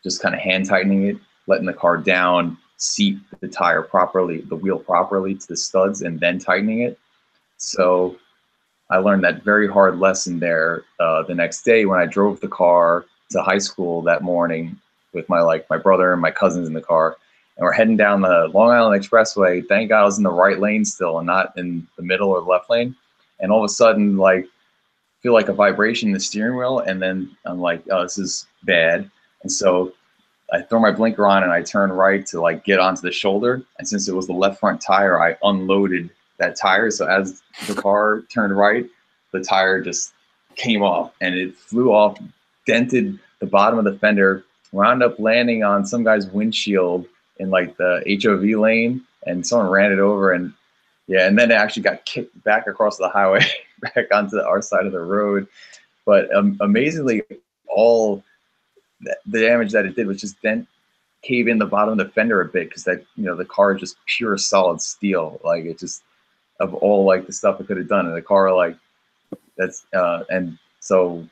just kind of hand tightening it, letting the car down, seat the tire properly, the wheel properly to the studs, and then tightening it. So I learned that very hard lesson there the next day when I drove the car to high school that morning with my brother and my cousins in the car. And we're heading down the Long Island Expressway. Thank God I was in the right lane still and not in the middle or left lane. And all of a sudden, like, feel like a vibration in the steering wheel. And then I'm like, oh, this is bad. And so I throw my blinker on and I turn right to like get onto the shoulder. And since it was the left front tire, I unloaded that tire. So as the car turned right, the tire just came off and it flew off, dented the bottom of the fender, wound up landing on some guy's windshield in like the HOV lane, and someone ran it over. And yeah, and then it actually got kicked back across the highway, back onto our side of the road. But amazingly, all the damage that it did was just cave in the bottom of the fender a bit, because that, the car is just pure solid steel. Like, it just, of all like the stuff it could have done in the car, like that's and so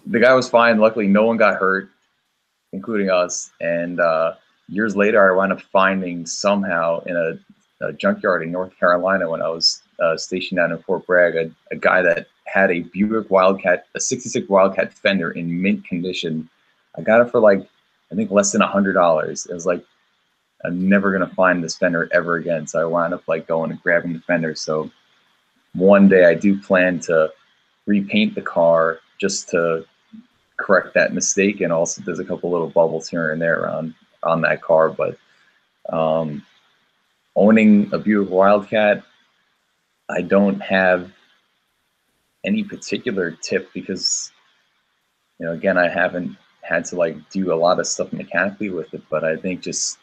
the guy was fine. Luckily, no one got hurt, including us. And years later, I wound up finding somehow in a junkyard in North Carolina when I was stationed down in Fort Bragg, a guy that had a Buick Wildcat, a 66 Wildcat fender in mint condition. I got it for like, I think less than $100. It was like, I'm never going to find this fender ever again. So I wound up like going and grabbing the fender. So one day I do plan to repaint the car just to correct that mistake. And also there's a couple little bubbles here and there on that car. But owning a Buick Wildcat, I don't have any particular tip because, again, I haven't had to like do a lot of stuff mechanically with it. But I think just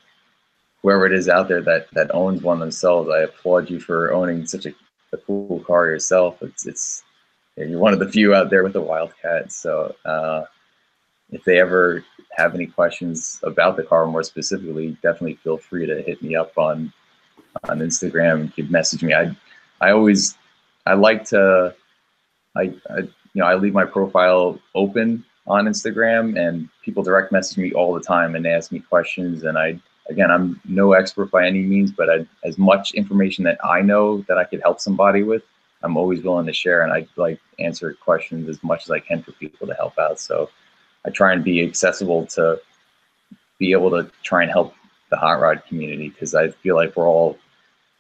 whoever it is out there that owns one themselves, I applaud you for owning such a cool car yourself. You're one of the few out there with a Wildcat. So if they ever have any questions about the car more specifically, definitely feel free to hit me up on Instagram. You could message me. I leave my profile open on Instagram, and people direct message me all the time and ask me questions. And I'm no expert by any means, but as much information that I know that I could help somebody with, I'm always willing to share. And I like answer questions as much as I can for people to help out. So I try and be accessible to be able to try and help the hot rod community, because I feel like we're all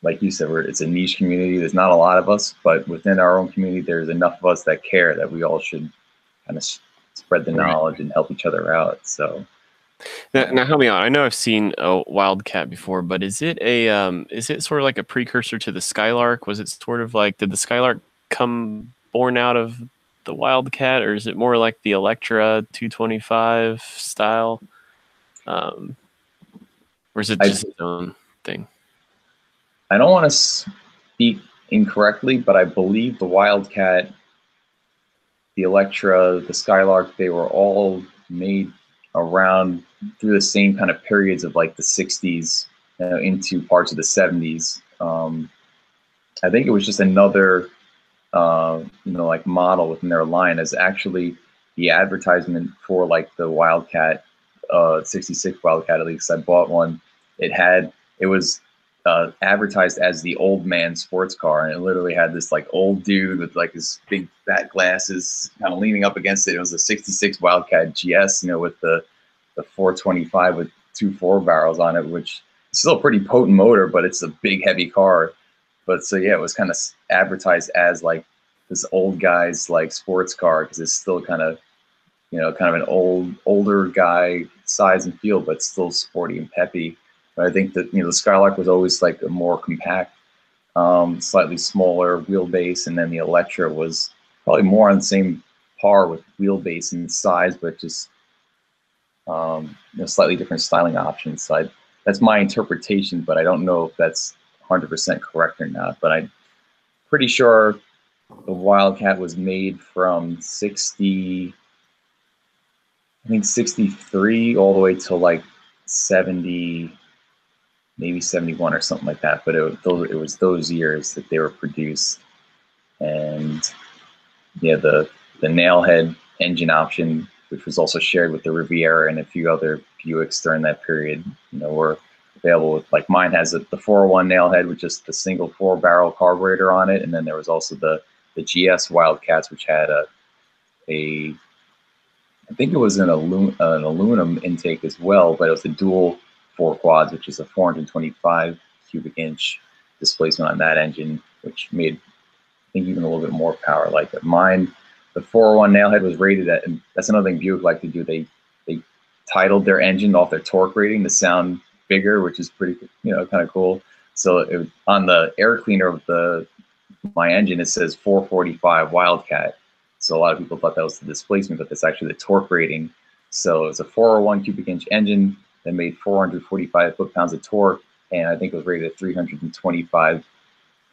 like you said, it's a niche community. There's not a lot of us, but within our own community, there's enough of us that care that we all should kind of spread the Right. knowledge and help each other out. So Now help me out. I know I've seen a wildcat before, but is it sort of like a precursor to the skylark? Was it sort of like, did the skylark come born out of the wildcat, or is it more like the Electra 225 style, um, or is it I just its own thing? I don't want to speak incorrectly, but I believe the Wildcat, the Electra, the Skylark, they were all made around through the same kind of periods of like the 60s into parts of the 70s. I think it was just another, like model within their line, as actually the advertisement for like the Wildcat, 66 Wildcat, at least I bought one. It was advertised as the old man sports car, and it literally had this like old dude with like his big fat glasses kind of leaning up against it. It was a 66 Wildcat GS, with the 425 with 2 4 barrels on it, which is still a pretty potent motor, but it's a big heavy car. But so yeah, it was kind of advertised as like this old guy's like sports car, because it's still kind of kind of an older guy size and feel, but still sporty and peppy. But I think that the Skylark was always like a more compact, slightly smaller wheelbase, and then the Electra was probably more on the same par with wheelbase and size, but just slightly different styling options. So that's my interpretation, but I don't know if that's 100% correct or not. But I'm pretty sure the Wildcat was made from 63 all the way to like 70, maybe 71 or something like that. But it was those years that they were produced. And yeah, the nailhead engine option, which was also shared with the Riviera and a few other Buicks during that period, were available. With, like, mine has the 401 nailhead with just the single 4-barrel carburetor on it, and then there was also the GS Wildcats, which had I think it was an aluminum intake as well, but it was a dual 4 quads, which is a 425 cubic inch displacement on that engine, which made, I think, even a little bit more power. Like mine, the 401 nailhead was rated at, and that's another thing Buick like to do. They titled their engine off their torque rating to sound bigger, which is pretty, kind of cool. So on the air cleaner of my engine, it says 445 Wildcat. So a lot of people thought that was the displacement, but that's actually the torque rating. So it's a 401 cubic inch engine that made 445 foot-pounds of torque, and I think it was rated at 325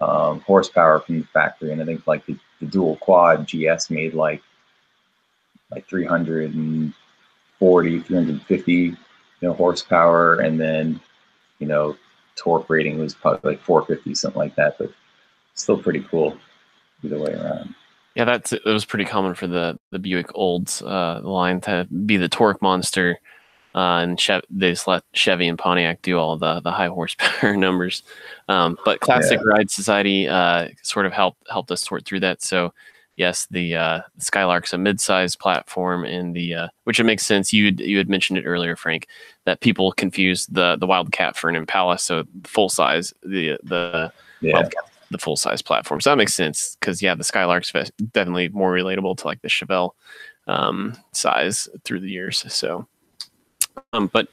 horsepower from the factory. And I think like the dual quad GS made like 340, 350 horsepower, and then torque rating was probably like 450, something like that. But still pretty cool either way around. Yeah, it was pretty common for the Buick Olds line to be the torque monster, and they just let Chevy and Pontiac do all the high horsepower numbers. But Classic Ride Society sort of helped us sort through that. So yes, the Skylark's a mid-sized platform, and which it makes sense. You had mentioned it earlier, Frank, that people confuse the Wildcat for an Impala. So full size, the Wildcat, the full size platform. So that makes sense, because the Skylark's definitely more relatable to like the Chevelle size through the years. So, but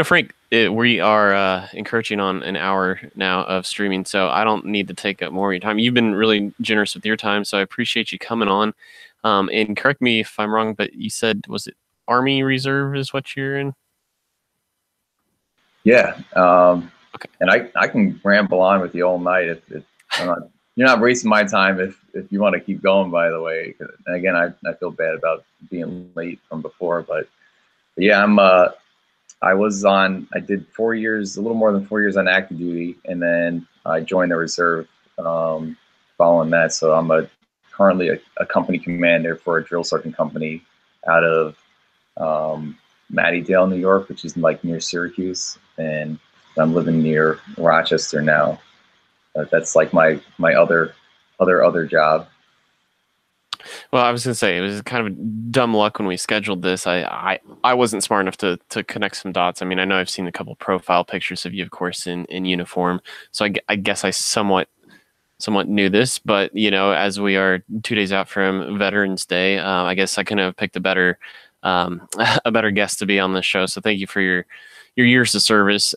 Frank, we are encroaching on an hour now of streaming, so I don't need to take up more of your time. You've been really generous with your time, so I appreciate you coming on. And correct me if I'm wrong, but you said, was it Army Reserve is what you're in? Yeah. Okay. And I can ramble on with you all night if you're not wasting my time if you want to keep going, by the way. And again, I feel bad about being late from before, but yeah, I did 4 years, a little more than 4 years on active duty, and then I joined the reserve following that. So I'm currently a company commander for a drill sergeant company out of Mattydale, New York, which is like near Syracuse, and I'm living near Rochester now. That's like my other job. Well, I was gonna say it was kind of dumb luck when we scheduled this. I wasn't smart enough to connect some dots. I mean, I know I've seen a couple profile pictures of you, of course, in uniform. So I guess I somewhat knew this, but as we are 2 days out from Veterans Day, I guess I couldn't have picked a better a better guest to be on this show. So thank you for your years of service,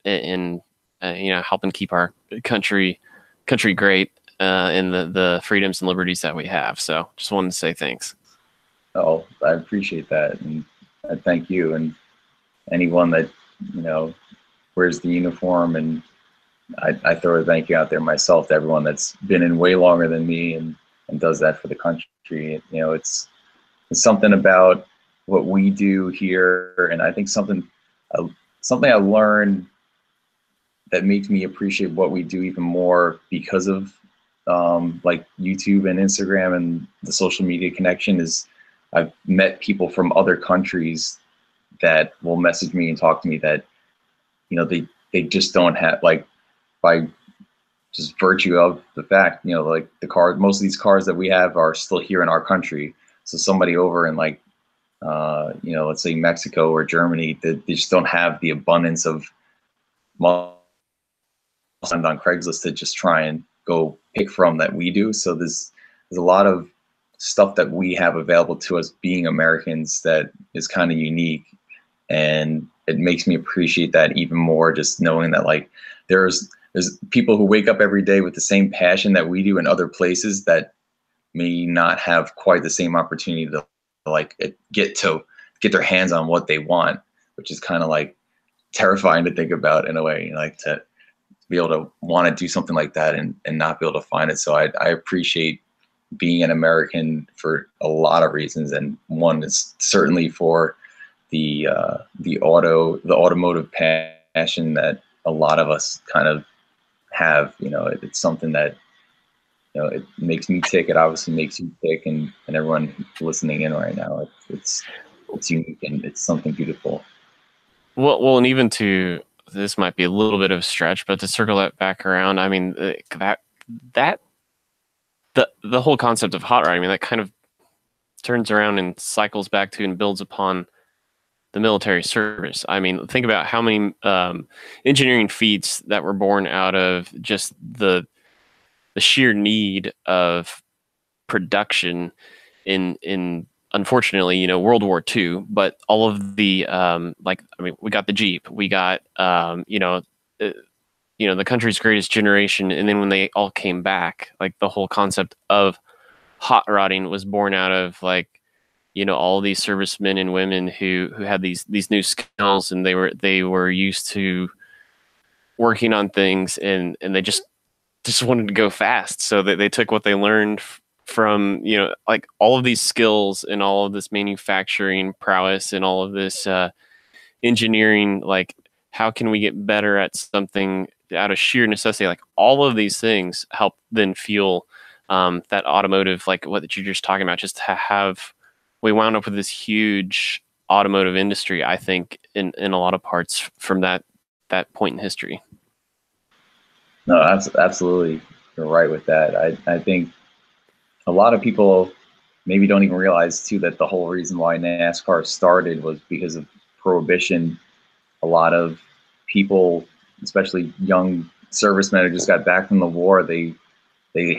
in helping keep our country great, and the freedoms and liberties that we have. So just wanted to say thanks. Oh, I appreciate that, and I thank you and anyone that you know wears the uniform. And I throw a thank you out there myself to everyone that's been in way longer than me and does that for the country. It's something about what we do here, and I think something I learned that makes me appreciate what we do even more because of like YouTube and Instagram and the social media connection is I've met people from other countries that will message me and talk to me that they just don't have, like, by just virtue of the fact, like most of these cars that we have are still here in our country. So somebody over in, like, let's say Mexico or Germany, they just don't have the abundance of money on Craigslist to just try and go pick from that we do. So there's a lot of stuff that we have available to us being Americans that is kind of unique, and it makes me appreciate that even more, just knowing that, like, there's people who wake up every day with the same passion that we do in other places that may not have quite the same opportunity to, like, get their hands on what they want, which is kind of like terrifying to think about in a way, like, to be able to want to do something like that and not be able to find it. So I appreciate being an American for a lot of reasons, and one is certainly for the automotive passion that a lot of us kind of have. It's something that it makes me tick. It obviously makes you tick, and everyone listening in right now. It's unique, and it's something beautiful. Well, and even to this might be a little bit of a stretch, but to circle that back around, I mean, that the whole concept of hot rod, I mean, that kind of turns around and cycles back to and builds upon the military service. I mean, think about how many engineering feats that were born out of just the sheer need of production in unfortunately, World War II, but all of the we got the Jeep, we got the country's greatest generation, and then when they all came back, like the whole concept of hot rodding was born out of, like, all these servicemen and women who had these new skills, and they were used to working on things, and they just wanted to go fast. So they took what they learned from, like, all of these skills and all of this manufacturing prowess and all of this engineering, like, how can we get better at something out of sheer necessity? Like, all of these things help then fuel that automotive, like what you're just talking about, just to have, we wound up with this huge automotive industry, I think, in a lot of parts from that point in history. No, absolutely, you're right with that. I think a lot of people maybe don't even realize too that the whole reason why NASCAR started was because of Prohibition. A lot of people, especially young servicemen who just got back from the war, they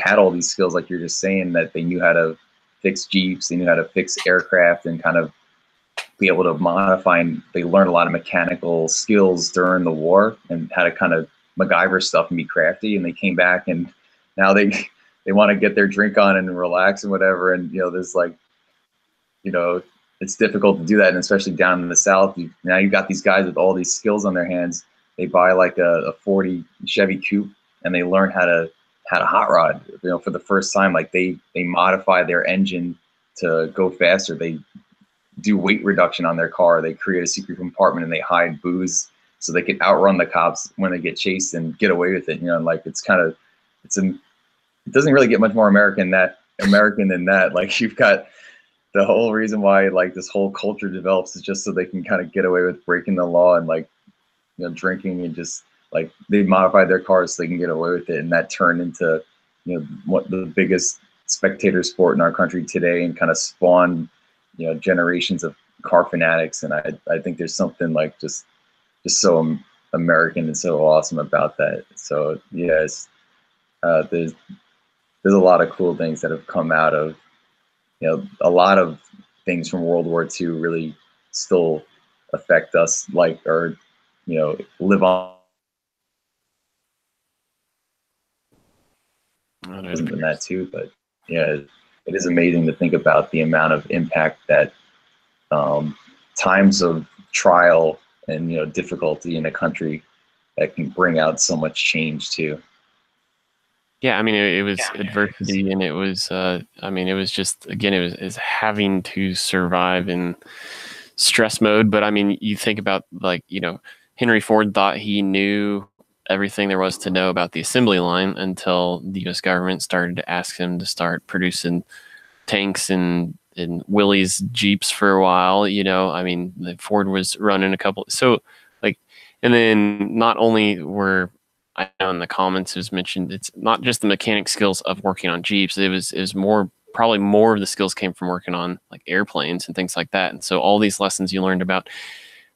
had all these skills, like you're just saying, that they knew how to fix Jeeps, they knew how to fix aircraft, and kind of be able to modify. And they learned a lot of mechanical skills during the war and how to kind of MacGyver stuff and be crafty. And they came back, and now they want to get their drink on and relax and whatever. And there's, like, it's difficult to do that, and especially down in the South. Now you've got these guys with all these skills on their hands. They buy like a 40 Chevy Coupe, and they learn how to hot rod, for the first time. Like, they modify their engine to go faster. They do weight reduction on their car. They create a secret compartment, and they hide booze so they can outrun the cops when they get chased and get away with it. And, like, it doesn't really get much more American than that. Like, you've got the whole reason why, like, this whole culture develops is just so they can kind of get away with breaking the law and, like, drinking, and just, like, they modify their cars so they can get away with it. And that turned into, what the biggest spectator sport in our country today and kind of spawned, generations of car fanatics. And I think there's something like just so American and so awesome about that. So yes, there's a lot of cool things that have come out of, a lot of things from World War II really still affect us, like, or live on than that too. But yeah, it is amazing to think about the amount of impact that times of trial and difficulty in a country that can bring out so much change too. Yeah, I mean, it was adversity, and it was, I mean, it was just, again, it was having to survive in stress mode. But I mean, you think about, like, Henry Ford thought he knew everything there was to know about the assembly line until the U.S. government started to ask him to start producing tanks and Willys Jeeps for a while. I mean, Ford was running a couple. So, like, and then not only were, I know in the comments it was mentioned, it's not just the mechanic skills of working on Jeeps. It was more, probably more of the skills came from working on like airplanes and things like that. And so all these lessons you learned about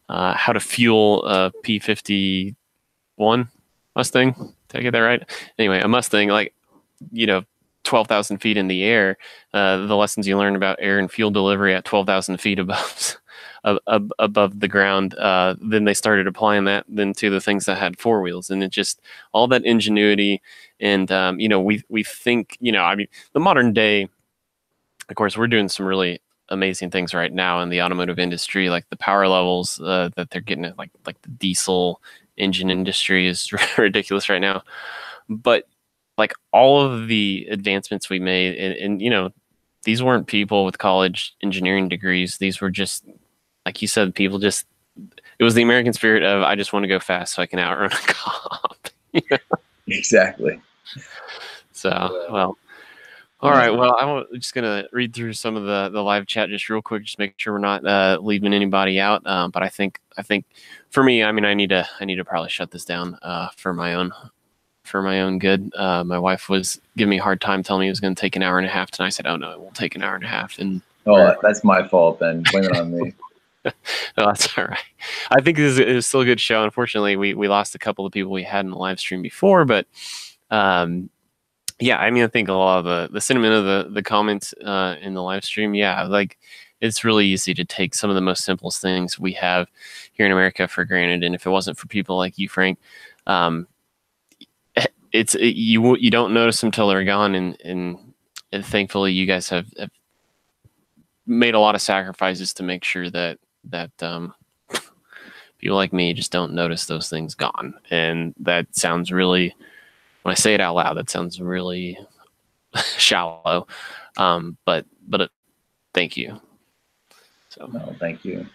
how to fuel a P-51 Mustang. Did I get that right? Anyway, a Mustang, like, 12,000 feet in the air, the lessons you learn about air and fuel delivery at 12,000 feet above above the ground. Then they started applying that then to the things that had four wheels, and it just, all that ingenuity. And we think, I mean, the modern day, of course, we're doing some really amazing things right now in the automotive industry, like the power levels that they're getting at, like the diesel engine industry is ridiculous right now. But like all of the advancements we made, and these weren't people with college engineering degrees. These were just, like you said, people just, it was the American spirit of, I just want to go fast so I can outrun a cop. Exactly. So, well, all right. Well, I'm just gonna read through some of the live chat just real quick, just make sure we're not leaving anybody out. But I think for me, I mean, I need to probably shut this down for my own good. My wife was giving me a hard time, telling me it was going to take an hour and a half, and I said, "Oh no, it won't take an hour and a half." And that's my fault then. Blame it on me. No, that's all right. I think it was still a good show. Unfortunately, we lost a couple of people we had in the live stream before, but yeah, I mean, I think a lot of the sentiment of the comments in the live stream, yeah, like, it's really easy to take some of the most simplest things we have here in America for granted. And if it wasn't for people like you, Frank, you don't notice them till they're gone. And thankfully, you guys have made a lot of sacrifices to make sure that people like me just don't notice those things gone. And that sounds really, when I say it out loud, that sounds really shallow. But thank you. So no, thank you.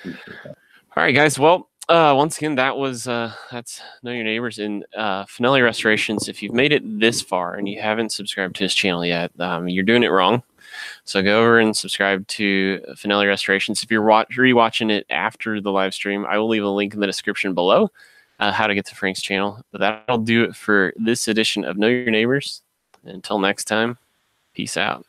All right, guys. Well, once again, that's Know Your Neighbors in Fanelli Restorations. If you've made it this far and you haven't subscribed to his channel yet, you're doing it wrong. So go over and subscribe to Fanelli Restorations. If you're rewatching it after the live stream, I will leave a link in the description below how to get to Frank's channel. But that'll do it for this edition of Know Your Neighbors. Until next time, peace out.